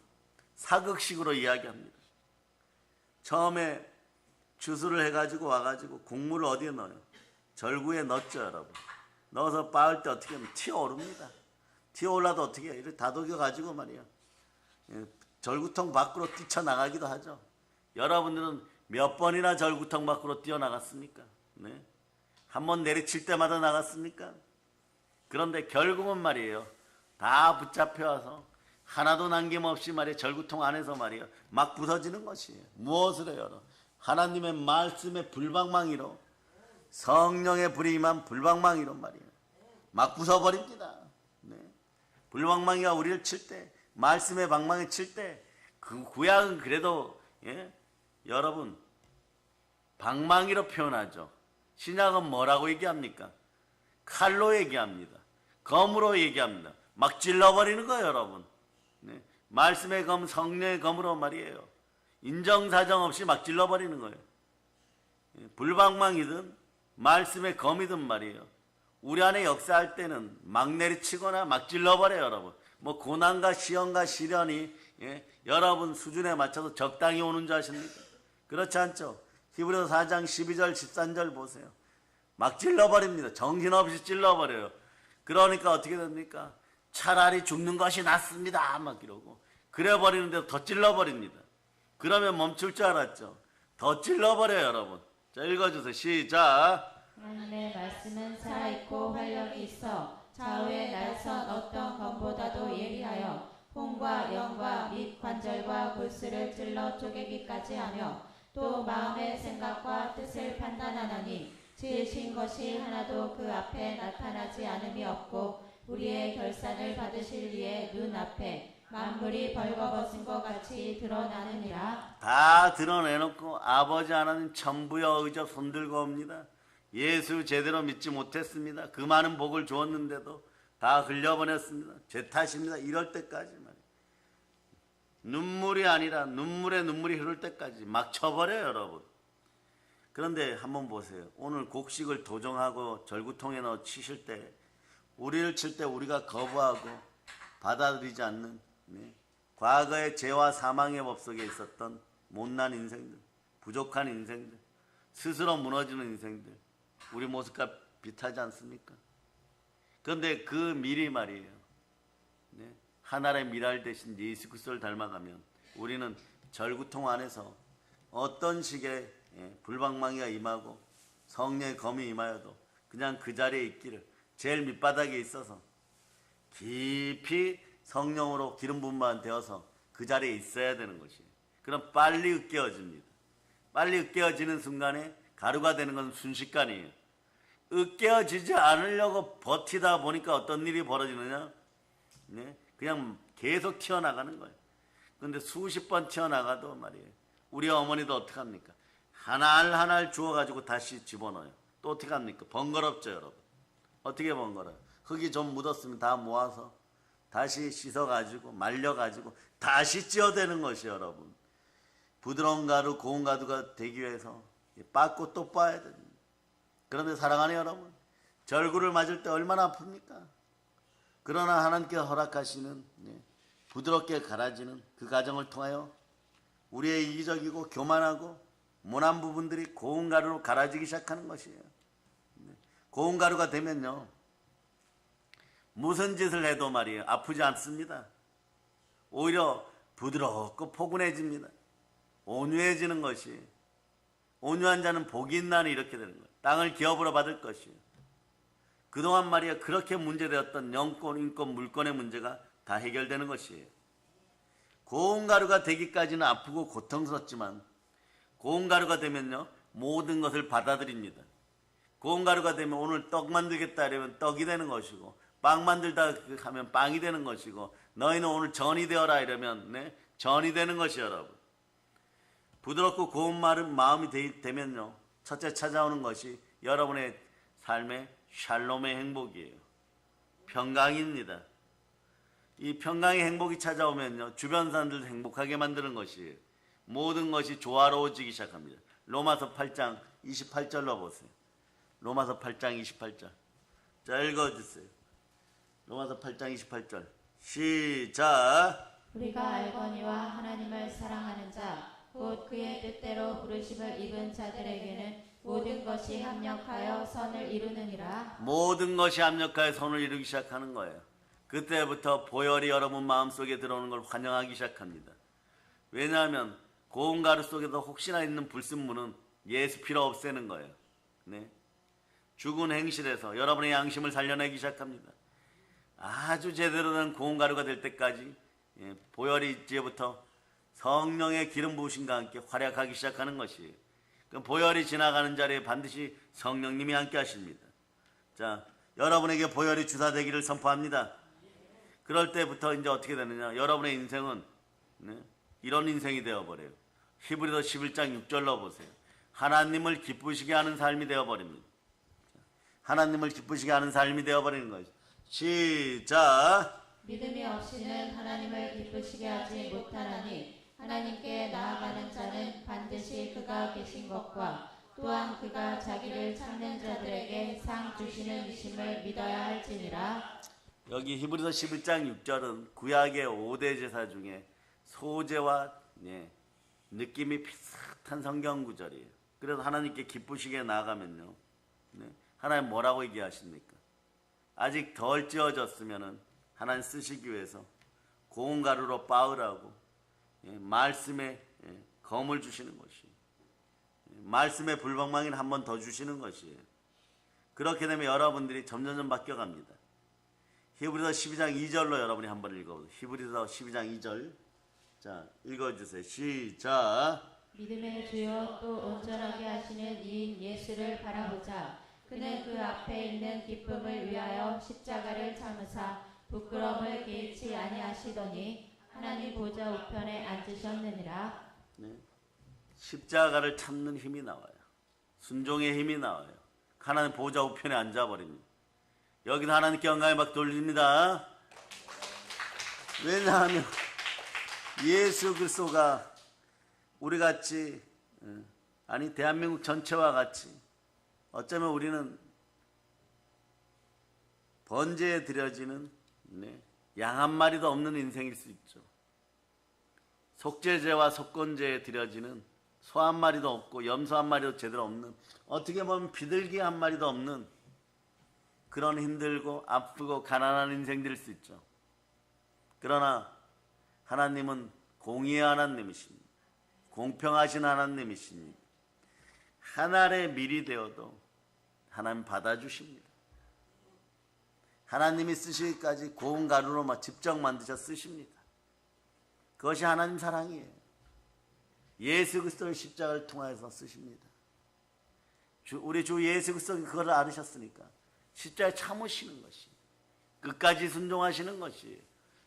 사극식으로 이야기합니다. 처음에 주수를 해가지고 와가지고 곡물을 어디에 넣어요? 절구에 넣었죠 여러분. 넣어서 빻을 때 어떻게 하면 튀어오릅니다. 튀어올라도 어떻게 해요? 이렇게 다독여가지고 말이야 절구통 밖으로 뛰쳐나가기도 하죠. 여러분들은 몇 번이나 절구통 밖으로 뛰어나갔습니까? 한 번 내리칠 때마다 나갔습니까? 그런데 결국은 말이에요 다 붙잡혀와서 하나도 남김없이 말이에요 절구통 안에서 말이에요 막 부서지는 것이에요. 무엇을 해요? 하나님의 말씀의 불방망이로, 성령의 불이 임한 불방망이로 말이에요 막 부숴버립니다. 불방망이가 우리를 칠 때, 말씀의 방망이 칠 때 그 구약은 그래도 여러분 방망이로 표현하죠. 신약은 뭐라고 얘기합니까? 칼로 얘기합니다. 검으로 얘기합니다. 막 찔러버리는 거예요 여러분. 말씀의 검, 성령의 검으로 말이에요 인정사정 없이 막 찔러버리는 거예요. 불방망이든 말씀의 검이든 말이에요 우리 안에 역사할 때는 막 내리치거나 막 찔러버려요 여러분. 뭐 고난과 시험과 시련이 여러분 수준에 맞춰서 적당히 오는 줄 아십니까? 그렇지 않죠? 히브리서 4장 12절 13절 보세요. 막 찔러버립니다. 정신없이 찔러버려요. 그러니까 어떻게 됩니까? 차라리 죽는 것이 낫습니다 막 이러고 그래버리는데 더 찔러버립니다. 그러면 멈출 줄 알았죠? 더 찔러버려요 여러분. 자 읽어주세요. 시작. 하나님의 말씀은 살아있고 활력이 있어 좌우에 날선 어떤 검보다도 예리하여 혼과 영과 및 관절과 골수를 찔러 쪼개기까지 하며 또 마음의 생각과 뜻을 판단하나니 지으신 것이 하나도 그 앞에 나타나지 않음이 없고 우리의 결산을 받으실 이의 눈앞에 만물이 벌거벗은 것 같이 드러나느니라. 다 드러내놓고 아버지 하나님 천부여 의저 손들고 옵니다. 예수 제대로 믿지 못했습니다. 그 많은 복을 주었는데도 다 흘려보냈습니다. 제 탓입니다. 이럴 때까지 말이에요. 눈물이 아니라 눈물이 흐를 때까지 막 쳐버려요, 여러분. 그런데 한번 보세요. 오늘 곡식을 도정하고 절구통에 넣어 치실 때, 우리를 칠 때 우리가 거부하고 받아들이지 않는, 네, 과거의 죄와 사망의 법 속에 있었던 못난 인생들, 부족한 인생들, 스스로 무너지는 인생들, 우리 모습과 비슷하지 않습니까? 그런데 그 미리 말이에요. 네, 하나의 미랄 대신 예수 그리스도를 닮아가면 우리는 절구통 안에서 어떤 식의 불방망이가 임하고 성령의 검이 임하여도 그냥 그 자리에 있기를, 제일 밑바닥에 있어서 깊이 성령으로 기름 부음만 되어서 그 자리에 있어야 되는 것이에요. 그럼 빨리 으깨어집니다. 빨리 으깨어지는 순간에 가루가 되는 것은 순식간이에요. 으깨어지지 않으려고 버티다 보니까 어떤 일이 벌어지느냐? 네? 그냥 계속 튀어나가는 거예요. 그런데 수십 번 튀어나가도 말이에요. 우리 어머니도 어떻게 합니까? 하나를 주워가지고 다시 집어넣어요. 또 어떻게 합니까? 번거롭죠, 여러분. 어떻게 번거로워요? 흙이 좀 묻었으면 다 모아서 다시 씻어가지고 말려가지고 다시 찌어대는 것이, 여러분. 부드러운 가루, 고운 가루가 되기 위해서 빻고 또 빻아야 됩니다. 그런데 사랑하는 여러분, 절구를 맞을 때 얼마나 아픕니까? 그러나 하나님께서 허락하시는 부드럽게 갈아지는 그 과정을 통하여 우리의 이기적이고 교만하고 모난 부분들이 고운 가루로 갈아지기 시작하는 것이에요. 고운 가루가 되면요, 무슨 짓을 해도 말이에요, 아프지 않습니다. 오히려 부드럽고 포근해집니다. 온유해지는 것이, 온유한 자는 복이 있나니 이렇게 되는 거예요. 땅을 기업으로 받을 것이에요. 그동안 말이야 그렇게 문제되었던 영권, 인권, 물권의 문제가 다 해결되는 것이에요. 고운 가루가 되기까지는 아프고 고통스럽지만 고운 가루가 되면요, 모든 것을 받아들입니다. 고운 가루가 되면 오늘 떡 만들겠다 이러면 떡이 되는 것이고, 빵 만들다 하면 빵이 되는 것이고, 너희는 오늘 전이 되어라 이러면 전이 되는 것이, 여러분. 부드럽고 고운 마음이 되면요, 첫째 찾아오는 것이 여러분의 삶의 샬롬의 행복이에요. 평강입니다. 이 평강의 행복이 찾아오면요, 주변 사람들도 행복하게 만드는 것이에요. 모든 것이 조화로워지기 시작합니다. 로마서 8장 28절로 보세요. 로마서 8장 28절. 자, 읽어주세요. 로마서 8장 28절. 시작. 우리가 알거니와 하나님을 사랑하는 자, 곧 그의 뜻대로 부르심을 입은 자들에게는 모든 것이 합력하여 선을 이루느니라. 모든 것이 합력하여 선을 이루기 시작하는 거예요. 그때부터 보혈이 여러분 마음속에 들어오는 걸 환영하기 시작합니다. 왜냐하면 고운 가루 속에도 혹시나 있는 불순물은 예수 피로 없애는 거예요. 네. 죽은 행실에서 여러분의 양심을 살려내기 시작합니다. 아주 제대로 된 고운 가루가 될 때까지 보혈이 이제부터 성령의 기름 부으심과 함께 활약하기 시작하는 것이에요. 그럼 보혈이 지나가는 자리에 반드시 성령님이 함께 하십니다. 자, 여러분에게 보혈이 주사되기를 선포합니다. 그럴 때부터 이제 어떻게 되느냐? 여러분의 인생은 이런 인생이 되어버려요. 히브리서 11장 6절로 보세요. 하나님을 기쁘시게 하는 삶이 되어버립니다. 하나님을 기쁘시게 하는 삶이 되어버리는 것이죠. 시작. 믿음이 없이는 하나님을 기쁘시게 하지 못하나니 하나님께 나아가는 자는 반드시 그가 계신 것과 또한 그가 자기를 찾는 자들에게 상 주시는 이심을 믿어야 할지니라. 여기 히브리서 11장 6절은 구약의 5대 제사 중에 소제와 느낌이 비슷한 성경 구절이에요. 그래서 하나님께 기쁘시게 나아가면요, 하나님 뭐라고 얘기하십니까? 아직 덜 찌어졌으면은 하나님 쓰시기 위해서 고운 가루로 빻으라고 말씀에 검을 주시는 것이에요. 말씀의 불방망이는 한 번 더 주시는 것이에요. 그렇게 되면 여러분들이 점점 바뀌어갑니다. 히브리서 12장 2절로 여러분이 한번 읽어보세요. 히브리서 12장 2절. 자, 읽어주세요. 시작. 믿음의 주요 또 온전하게 하시는 이인 예수를 바라보자. 그는 그 앞에 있는 기쁨을 위하여 십자가를 참으사 부끄러움을 개의치 아니하시더니 하나님 보좌 우편에 앉으셨느니라. 십자가를 참는 힘이 나와요. 순종의 힘이 나와요. 하나님 보좌 우편에 앉아버립니다. 여기서 하나님께 영광을 막 돌립니다. 왜냐하면 예수 그리스도가 우리같이, 아니 대한민국 전체와 같이 어쩌면 우리는 번제에 드려지는 양 한 마리도 없는 인생일 수 있죠. 속죄제와 속건제에 드려지는 소 한 마리도 없고 염소 한 마리도 제대로 없는, 어떻게 보면 비둘기 한 마리도 없는 그런 힘들고 아프고 가난한 인생들일 수 있죠. 그러나 하나님은 공의의 하나님이십니다. 공평하신 하나님이십니다. 한 알의 밀이 되어도 하나님 받아주십니다. 하나님이 쓰시기까지 고운 가루로 직접 만드셔 쓰십니다. 그것이 하나님 사랑이에요. 예수 그리스도의 십자가를 통해서 쓰십니다. 우리 주 예수 그리스도가 그걸 알으셨으니까 십자가에 참으시는 것이, 끝까지 순종하시는 것이,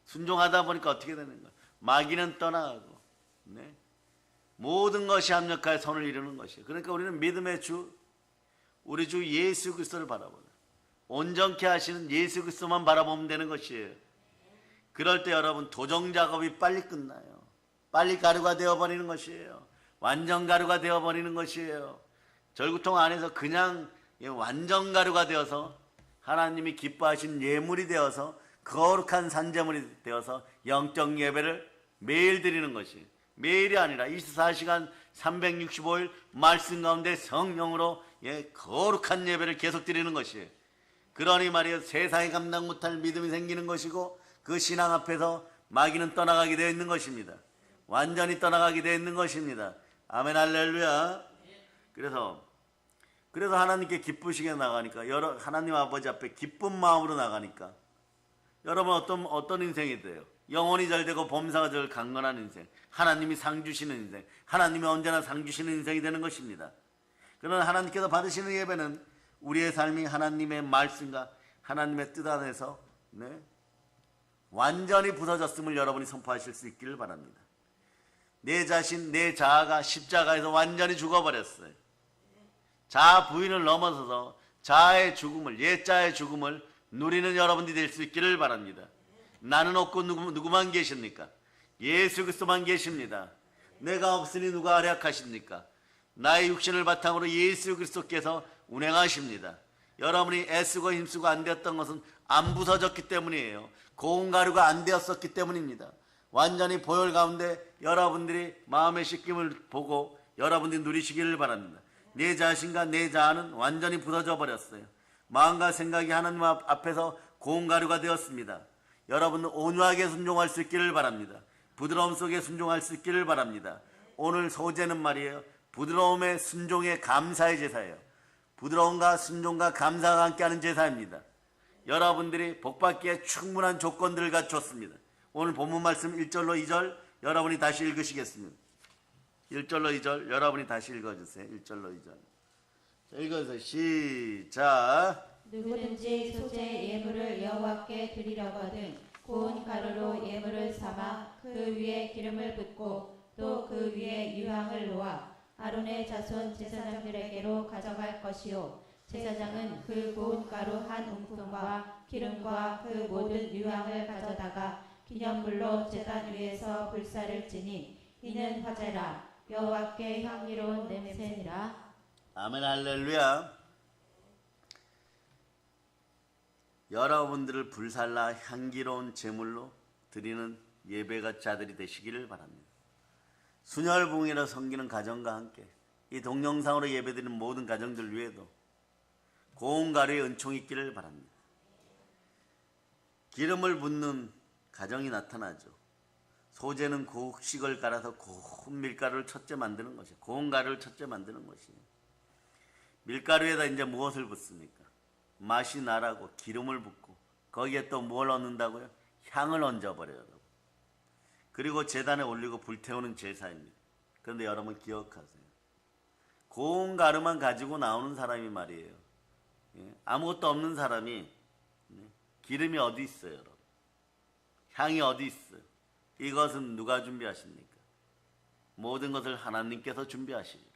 순종하다 보니까 어떻게 되는 거예요? 마귀는 떠나가고 모든 것이 합력하여 선을 이루는 것이에요. 그러니까 우리는 믿음의 주, 우리 주 예수 그리스도를 바라보는, 온전케 하시는 예수 그리스도만 바라보면 되는 것이에요. 그럴 때 여러분 도정 작업이 빨리 끝나요. 빨리 가루가 되어버리는 것이에요. 완전 가루가 되어버리는 것이에요. 절구통 안에서 그냥 완전 가루가 되어서 하나님이 기뻐하신 예물이 되어서 거룩한 산제물이 되어서 영적 예배를 매일 드리는 것이, 매일이 아니라 24시간 365일 말씀 가운데 성령으로 거룩한 예배를 계속 드리는 것이에요. 그러니 말이에요, 세상에 감당 못할 믿음이 생기는 것이고 그 신앙 앞에서 마귀는 떠나가게 되어 있는 것입니다. 완전히 떠나가게 되어 있는 것입니다. 아멘 할렐루야. 그래서 하나님께 기쁘시게 나가니까, 하나님 아버지 앞에 기쁜 마음으로 나가니까 여러분 어떤 인생이 돼요? 영혼이 잘 되고 범사가 잘 강건한 인생, 하나님이 상 주시는 인생, 하나님이 언제나 상 주시는 인생이 되는 것입니다. 그러나 하나님께서 받으시는 예배는 우리의 삶이 하나님의 말씀과 하나님의 뜻 안에서 완전히 부서졌음을 여러분이 선포하실 수 있기를 바랍니다. 내 자신, 내 자아가 십자가에서 완전히 죽어버렸어요. 자아 부인을 넘어서서 자아의 죽음을, 옛자의 죽음을 누리는 여러분들이 될 수 있기를 바랍니다. 나는 없고 누구만 계십니까? 예수 그리스도만 계십니다. 내가 없으니 누가 활약하십니까? 나의 육신을 바탕으로 예수 그리스도께서 운행하십니다. 여러분이 애쓰고 힘쓰고 안 되었던 것은 안 부서졌기 때문이에요. 고운 가루가 안 되었었기 때문입니다. 완전히 보혈 가운데 여러분들이 마음의 씻김을 보고 여러분들이 누리시기를 바랍니다. 내 자신과 내 자아는 완전히 부서져 버렸어요. 마음과 생각이 하나님 앞에서 고운 가루가 되었습니다. 여러분은 온유하게 순종할 수 있기를 바랍니다. 부드러움 속에 순종할 수 있기를 바랍니다. 오늘 소제는 말이에요, 부드러움의 순종의 감사의 제사예요. 부드러움과 순종과 감사가 함께하는 제사입니다. 여러분들이 복받기에 충분한 조건들을 갖췄습니다. 오늘 본문 말씀 1절로 2절 여러분이 다시 읽으시겠습니다. 1절로 2절 여러분이 다시 읽어주세요. 1절로 2절. 자, 읽어주세요. 시작. 누구든지 소재 예물을 여호와께 드리려거든 고운 가루로 예물을 삼아 그 위에 기름을 붓고 또 그 위에 유향을 놓아 아론의 자손 제사장들에게로 가져갈 것이요, 제사장은 그 고운 가루 한 움큼과 기름과 그 모든 유향을 가져다가 기념물로 제단 위에서 불사를 지니 이는 화제라, 여호와께 향기로운 냄새니라. 아멘 할렐루야. 여러분들을 불살라 향기로운 제물로 드리는 예배가 자들이 되시기를 바랍니다. 순혈봉이라 섬기는 가정과 함께 이 동영상으로 예배드리는 모든 가정들 위에도 고운 가루의 은총이 있기를 바랍니다. 기름을 붓는 가정이 나타나죠. 소재는 곡식을 갈아서 고운 밀가루를 첫째 만드는 것이에요. 고운 가루를 첫째 만드는 것이에요. 밀가루에다 이제 무엇을 붓습니까? 맛이 나라고 기름을 붓고 거기에 또 뭘 얹는다고요? 향을 얹어버려요. 그리고 제단에 올리고 불태우는 제사입니다. 그런데 여러분 기억하세요. 고운 가루만 가지고 나오는 사람이 말이에요, 아무것도 없는 사람이 기름이 어디 있어요, 여러분? 향이 어디 있어요? 이것은 누가 준비하십니까? 모든 것을 하나님께서 준비하십니다.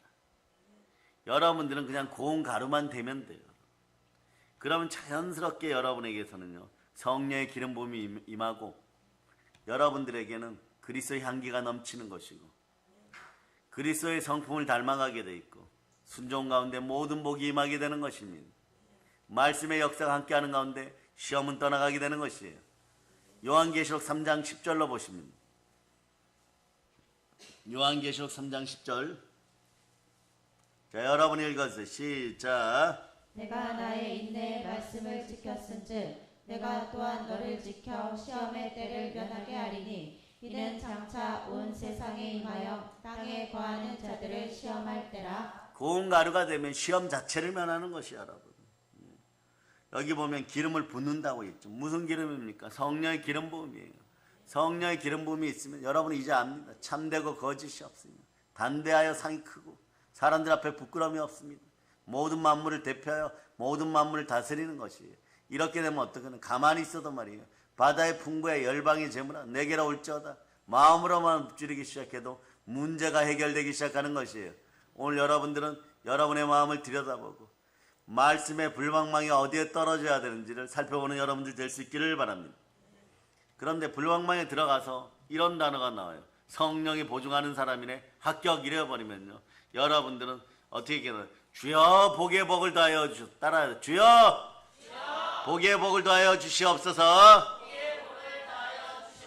여러분들은 그냥 고운 가루만 되면 돼요. 그러면 자연스럽게 여러분에게서는요 성령의 기름 부음이 임하고 여러분들에게는 그리스도의 향기가 넘치는 것이고 그리스도의 성품을 닮아가게 돼 있고 순종 가운데 모든 복이 임하게 되는 것입니다. 말씀의 역사가 함께하는 가운데 시험은 떠나가게 되는 것이에요. 요한계시록 3장 10절로 보십니다. 요한계시록 3장 10절. 자, 여러분이 읽어주세요. 시작. 내가 나의 인내의 말씀을 지켰은즉 내가 또한 너를 지켜 시험의 때를 면하게 하리니 이는 장차 온 세상에 임하여 땅에 거하는 자들을 시험할 때라. 고운 가루가 되면 시험 자체를 면하는 것이야, 여러분. 여기 보면 기름을 붓는다고 했죠. 무슨 기름입니까? 성령의 기름 부음이에요. 성령의 기름 부음이 있으면 여러분은 이제 압니다. 참되고 거짓이 없습니다. 단대하여 상이 크고 사람들 앞에 부끄러움이 없습니다. 모든 만물을 대표하여 모든 만물을 다스리는 것이에요. 이렇게 되면 어떻게는 가만히 있어도 말이에요. 바다의 풍부에 열방의 재물아 내게로 올지어다. 마음으로만 읊조리기 시작해도 문제가 해결되기 시작하는 것이에요. 오늘 여러분들은 여러분의 마음을 들여다보고 말씀의 불방망이 어디에 떨어져야 되는지를 살펴보는 여러분들 될 수 있기를 바랍니다. 그런데 불방망이에 들어가서 이런 단어가 나와요. 성령이 보증하는 사람이네. 합격 이래버리면요. 여러분들은 어떻게 얘기하나요? 주여 복의 복을 더하여 주시옵소서. 따라요. 주여 복의 복을 더하여 주시옵소서.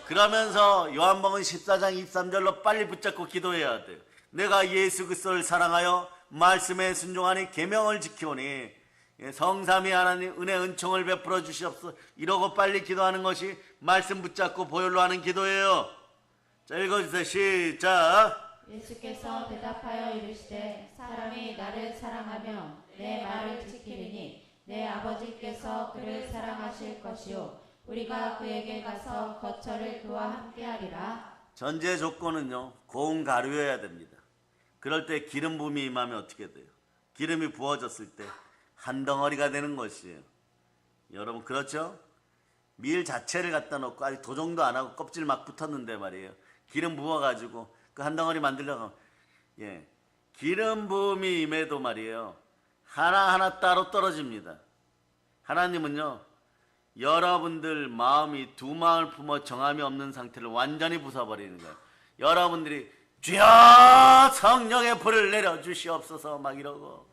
그러면서 요한복음 14장 23절로 빨리 붙잡고 기도해야 돼요. 내가 예수 그리스도를 사랑하여 말씀에 순종하니 계명을 지키오니 성삼위 하나님 은혜 은총을 베풀어 주시옵소서. 이러고 빨리 기도하는 것이 말씀 붙잡고 보혈로 하는 기도예요. 자, 읽어주세요. 시작. 예수께서 대답하여 이르시되 사람이 나를 사랑하며 내 말을 지키리니 내 아버지께서 그를 사랑하실 것이요 우리가 그에게 가서 거처를 그와 함께하리라. 전제 조건은요, 고운 가루여야 됩니다. 그럴 때 기름 부음이 임하면 어떻게 돼요? 기름이 부어졌을 때 한 덩어리가 되는 것이에요. 여러분 그렇죠? 밀 자체를 갖다 놓고 아직 도정도 안 하고 껍질 막 붙었는데 말이에요. 기름 부어가지고 그 한 덩어리 만들려고 기름 부음이 임해도 말이에요. 하나하나 따로 떨어집니다. 하나님은요, 여러분들 마음이 두 마음을 품어 정함이 없는 상태를 완전히 부숴버리는 거예요. 여러분들이 주여 성령의 불을 내려주시옵소서 막 이러고,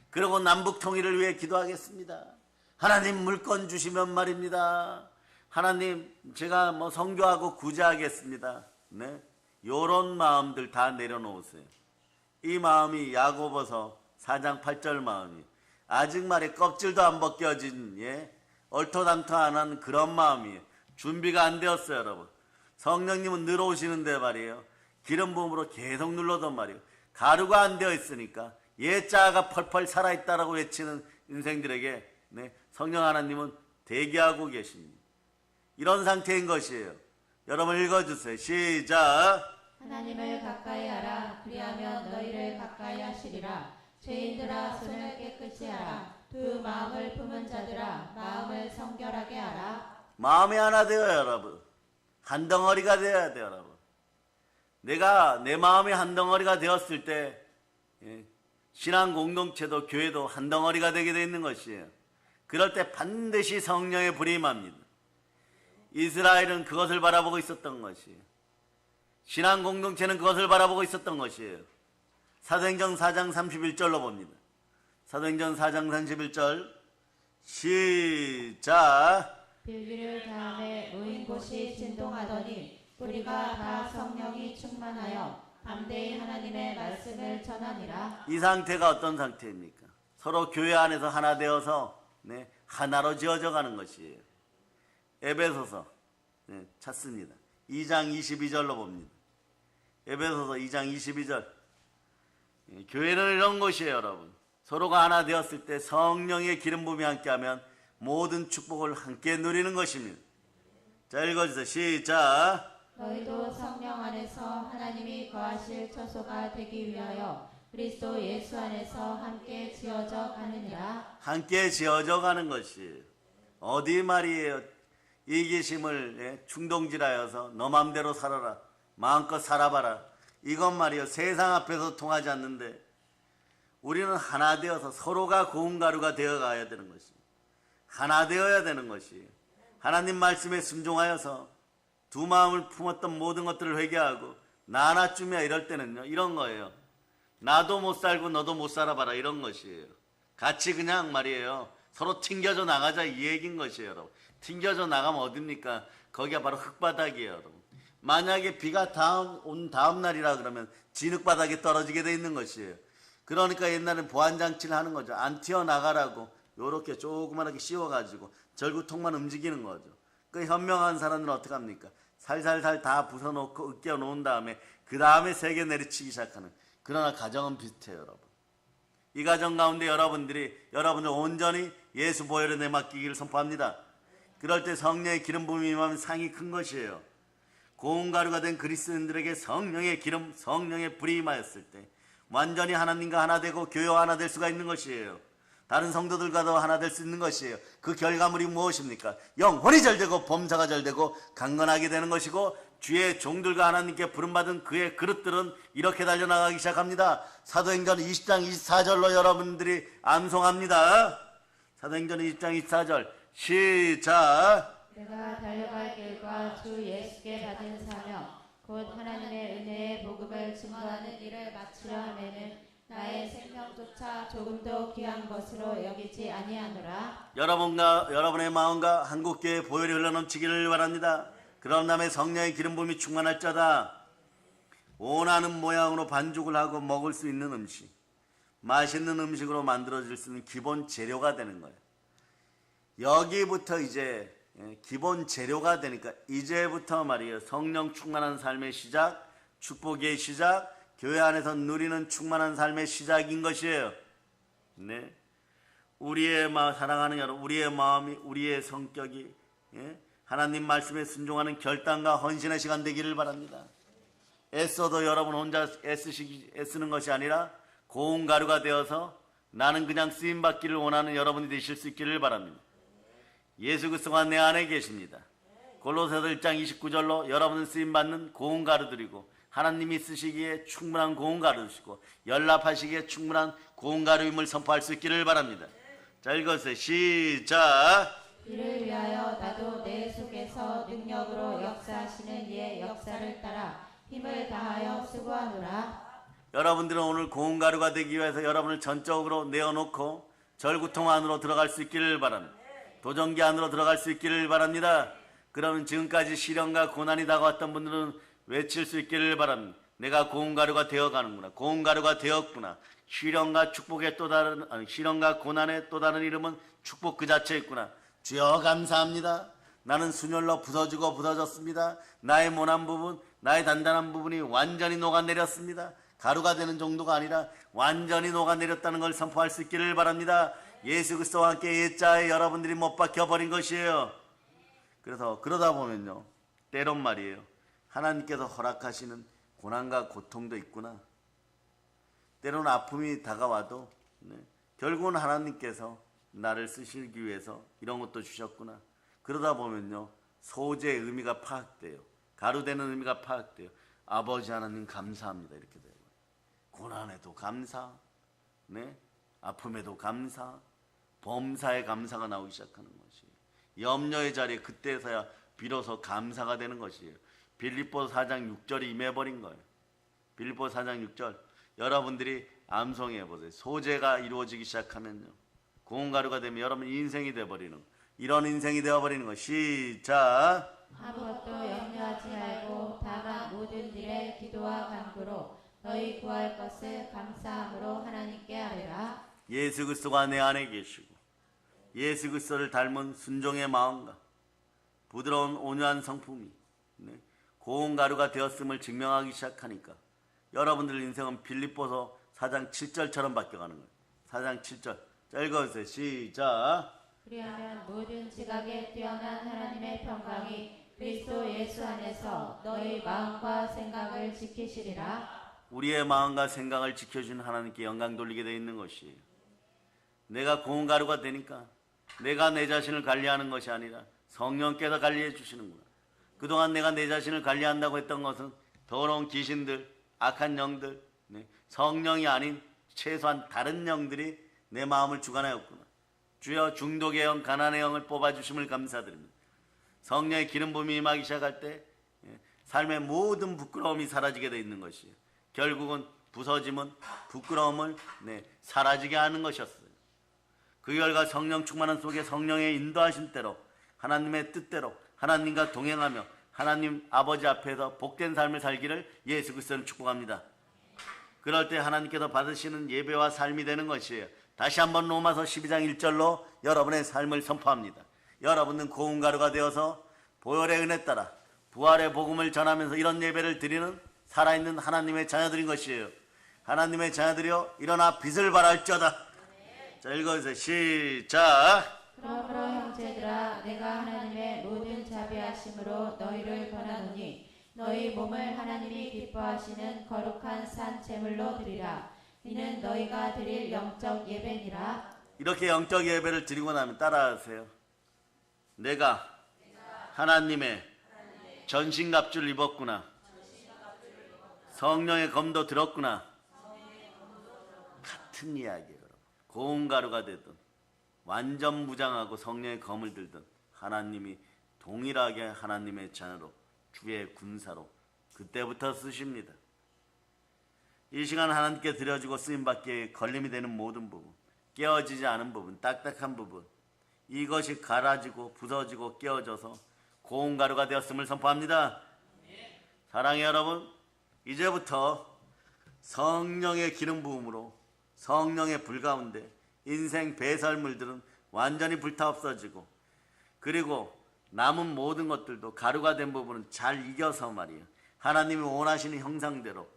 그리고 남북 통일을 위해 기도하겠습니다. 하나님 물건 주시면 말입니다. 하나님 제가 뭐 선교하고 구제하겠습니다. 네, 요런 마음들 다 내려놓으세요. 이 마음이 야고보서 4장 8절 마음이 아직 말에 껍질도 안 벗겨진 얼토당토 안 한 그런 마음이에요. 준비가 안 되었어요, 여러분. 성령님은 늘 오시는데 말이에요. 기름 부음으로 계속 눌러도 말이에요. 가루가 안 되어 있으니까 예자가 펄펄 살아있다라고 외치는 인생들에게 성령 하나님은 대기하고 계십니다. 이런 상태인 것이에요. 여러분 읽어주세요. 시작. 하나님을 가까이 하라. 그리하면 너희를 가까이 하시리라. 죄인들아 손을 깨끗이 하라. 두 마음을 품은 자들아 마음을 성결하게 하라. 마음이 하나 되어요, 여러분. 한 덩어리가 되어야 돼요, 여러분. 내가 내 마음이 한 덩어리가 되었을 때 신앙 공동체도 교회도 한 덩어리가 되게 되어 있는 것이에요. 그럴 때 반드시 성령의 불이 임합니다. 이스라엘은 그것을 바라보고 있었던 것이에요. 신앙 공동체는 그것을 바라보고 있었던 것이에요. 사도행전 4장 31절로 봅니다. 사도행전 4장 31절 시작. 빌기를 다음에 모인 곳이 진동하더니 우리가 다 성령이 충만하여 담대히 하나님의 말씀을 전하니라. 이 상태가 어떤 상태입니까? 서로 교회 안에서 하나 되어서 하나로 지어져 가는 것이에요. 에베소서 찾습니다. 2장 22절로 봅니다. 에베소서 2장 22절. 교회는 이런 것이에요, 여러분. 서로가 하나 되었을 때 성령의 기름 부음이 함께하면 모든 축복을 함께 누리는 것입니다. 자, 읽어주세요. 시작. 너희도 성령 안에서 하나님이 거하실 처소가 되기 위하여 그리스도 예수 안에서 함께 지어져 가느니라. 함께 지어져 가는 것이에요. 어디 말이에요. 이기심을 충동질하여서 너 맘대로 살아라, 마음껏 살아봐라, 이것 말이에요. 세상 앞에서 통하지 않는데 우리는 하나 되어서 서로가 고운 가루가 되어가야 되는 것이에요. 하나 되어야 되는 것이에요. 하나님 말씀에 순종하여서 두 마음을 품었던 모든 것들을 회개하고 나 하나쯤이야 이럴 때는요, 이런 거예요. 나도 못 살고 너도 못 살아봐라, 이런 것이에요. 같이 그냥 말이에요, 서로 튕겨져 나가자, 이 얘기인 것이에요. 여러분, 튕겨져 나가면 어딥니까? 거기가 바로 흙바닥이에요. 여러분, 만약에 비가 온 다음 날이라 그러면 진흙바닥에 떨어지게 돼 있는 것이에요. 그러니까 옛날엔 보안장치를 하는 거죠. 안 튀어나가라고 요렇게 조그만하게 씌워가지고 절구통만 움직이는 거죠. 그 현명한 사람들은 어떻게 합니까? 살살살 다 부숴놓고 으깨어 놓은 다음에 그 다음에 세게 내리치기 시작하는, 그러나 가정은 비슷해요. 여러분, 이 가정 가운데 여러분들 온전히 예수 보혈에 내맡기기를 선포합니다. 그럴 때 성령의 기름 부음이 임하면 상이 큰 것이에요. 고운 가루가 된 그리스도인들에게 성령의 기름, 성령의 불이 임하였을 때 완전히 하나님과 하나 되고 교회와 하나 될 수가 있는 것이에요. 다른 성도들과도 하나 될 수 있는 것이에요. 그 결과물이 무엇입니까? 영혼이 잘되고 범사가 잘되고 강건하게 되는 것이고, 주의 종들과 하나님께 부름받은 그의 그릇들은 이렇게 달려나가기 시작합니다. 사도행전 20장 24절로 여러분들이 암송합니다. 사도행전 20장 24절 시작. 내가 달려갈 길과 주 예수께 받은 사명 곧 하나님의 은혜의 복음을 증거하는 일을 마치려 하면은 나의 생명조차 조금도 귀한 것으로 여기지 아니하노라. 여러분의 마음과 한국교회의 보혈이 흘러넘치기를 바랍니다. 그런 다음에 성령의 기름 부음이 충만할 자다. 원하는 모양으로 반죽을 하고 먹을 수 있는 음식, 맛있는 음식으로 만들어질 수 있는 기본 재료가 되는 거예요. 여기부터 이제 기본 재료가 되니까 이제부터 말이에요, 성령 충만한 삶의 시작, 축복의 시작, 교회 안에서 누리는 충만한 삶의 시작인 것이에요. 네, 우리의 사랑하는 여러분, 우리의 마음이, 우리의 성격이 하나님 말씀에 순종하는 결단과 헌신의 시간 되기를 바랍니다. 애써도 여러분 혼자 애쓰는 것이 아니라 고운 가루가 되어서 나는 그냥 쓰임받기를 원하는 여러분이 되실 수 있기를 바랍니다. 예수 그리스도가 내 안에 계십니다. 골로새서 1장 29절로 여러분은 쓰임받는 고운 가루들이고 하나님이 쓰시기에 충분한 고운 가루시고 연락하시기에 충분한 고운 가루임을 선포할 수 있기를 바랍니다. 자, 읽어주세요. 시작. 이를 위하여 나도 내 속에서 능력으로 역사하시는 이의 역사를 따라 힘을 다하여 수고하노라. 여러분들은 오늘 고운 가루가 되기 위해서 여러분을 전적으로 내어놓고 절구통 안으로 들어갈 수 있기를 바랍니다. 도전기 안으로 들어갈 수 있기를 바랍니다. 그러면 지금까지 시련과 고난이 다가왔던 분들은 외칠 수 있기를 바랍니다. 내가 고운 가루가 되어가는구나. 고운 가루가 되었구나. 시련과 고난의 또 다른 이름은 축복 그 자체였구나. 주여 감사합니다. 나는 순혈로 부서졌습니다. 나의 모난 부분, 나의 단단한 부분이 완전히 녹아내렸습니다. 가루가 되는 정도가 아니라 완전히 녹아내렸다는 걸 선포할 수 있기를 바랍니다. 예수 그리스도와 함께 옛자에 여러분들이 못 박혀버린 것이에요. 그래서 그러다 보면요, 때론 말이에요, 하나님께서 허락하시는 고난과 고통도 있구나. 때로는 아픔이 다가와도 결국은 하나님께서 나를 쓰시기 위해서 이런 것도 주셨구나. 그러다 보면요, 소재의 의미가 파악돼요. 가루되는 의미가 파악돼요. 아버지 하나님 감사합니다, 이렇게 돼요. 고난에도 감사, 아픔에도 감사, 범사에 감사가 나오기 시작하는 것이에요. 염려의 자리에 그때서야 비로소 감사가 되는 것이에요. 빌립보서 4장 6절이 임해버린 거예요. 빌립보서 4장 6절 여러분들이 암송해 보세요. 소재가 이루어지기 시작하면요, 고운 가루가 되면 여러분 인생이 되어버리는, 이런 인생이 되어버리는 거. 시작. 아무것도 염려하지 말고 다만 모든 일에 기도와 간구로 너희 구할 것을 감사함으로 하나님께 아뢰라. 예수 그리스도가 내 안에 계시고 예수 그리스도를 닮은 순종의 마음과 부드러운 온유한 성품이 고운 가루가 되었음을 증명하기 시작하니까 여러분들 인생은 빌립보서 4장 7절처럼 바뀌어가는 거예요. 4장 7절. 자, 읽어주세요. 시작. 그리하면 모든 지각에 뛰어난 하나님의 평강이 그리스도 예수 안에서 너희 마음과 생각을 지키시리라. 우리의 마음과 생각을 지켜주는 하나님께 영광 돌리게 되어 있는 것이에요. 내가 고운 가루가 되니까 내가 내 자신을 관리하는 것이 아니라 성령께서 관리해 주시는구나. 그동안 내가 내 자신을 관리한다고 했던 것은 더러운 귀신들, 악한 영들, 성령이 아닌 최소한 다른 영들이 내 마음을 주관하였구나. 주여 중독의 영, 가난의 영을 뽑아주심을 감사드립니다. 성령의 기름 부음이 임하기 시작할 때 삶의 모든 부끄러움이 사라지게 돼 있는 것이에요. 결국은 부서짐은 부끄러움을 사라지게 하는 것이었어요. 그 결과 성령 충만한 속에 성령의 인도하신 대로 하나님의 뜻대로 하나님과 동행하며 하나님 아버지 앞에서 복된 삶을 살기를 예수 그리스도는 축복합니다. 그럴 때 하나님께서 받으시는 예배와 삶이 되는 것이에요. 다시 한번 로마서 12장 1절로 여러분의 삶을 선포합니다. 여러분은 고운 가루가 되어서 보혈의 은혜 따라 부활의 복음을 전하면서 이런 예배를 드리는 살아있는 하나님의 자녀들인 것이에요. 하나님의 자녀들이여 일어나 빛을 발할지어다. 자, 읽어주세요. 시작. 그러므로 형제들아 내가 하나님의 모든 자비하심으로 너희를 권하노니 너희 몸을 하나님이 기뻐하시는 거룩한 산 제물로 드리라. 이는 너희가 드릴 영적 예배니라. 이렇게 영적 예배를 드리고 나면 따라하세요. 내가 하나님의 전신갑주를 입었구나. 성령의 검도 들었구나. 같은 이야기예요. 고운 가루가 되든 완전 무장하고 성령의 검을 들든 하나님이 동일하게 하나님의 자녀로 주의 군사로 그때부터 쓰십니다. 이 시간 하나님께 드려지고 쓰임받기에 걸림이 되는 모든 부분, 깨어지지 않은 부분, 딱딱한 부분, 이것이 갈아지고 부서지고 깨어져서 고운 가루가 되었음을 선포합니다. 사랑의 여러분, 이제부터 성령의 기름 부음으로 성령의 불 가운데 인생 배설물들은 완전히 불타 없어지고, 그리고 남은 모든 것들도 가루가 된 부분은 잘 이겨서 말이에요. 하나님이 원하시는 형상대로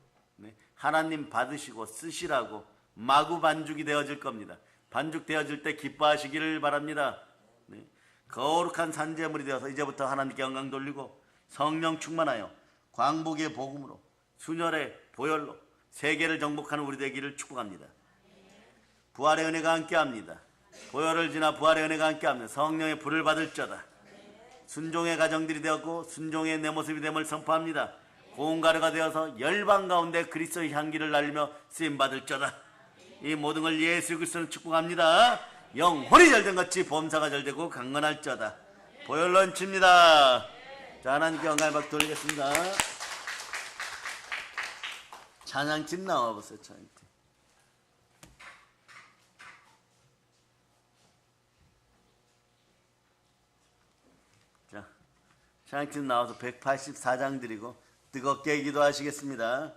하나님 받으시고 쓰시라고 마구 반죽이 되어질 겁니다. 반죽되어질 때 기뻐하시기를 바랍니다. 거룩한 산재물이 되어서 이제부터 하나님께 영광 돌리고 성령 충만하여 광복의 복음으로 순혈의 보혈로 세계를 정복하는 우리 되기를 축복합니다. 부활의 은혜가 함께합니다. 보혈을 지나 부활의 은혜가 함께합니다. 성령의 불을 받을 자다. 순종의 가정들이 되었고 순종의 내 모습이 됨을 선포합니다. 고운 가루가 되어서 열방 가운데 그리스도의 향기를 날리며 쓰임받을 자다. 이 모든 걸 예수 그리스도는 축복합니다. 영혼이 잘된 같이 범사가 잘되고 강건할 자다. 보혈로 얹힙니다. 자, 하나님께 영광을 받고 돌리겠습니다. 찬양팀 나와보세요. 찬양팀. 자, 찬양팀 나와서 184장 드리고 뜨겁게 기도하시겠습니다.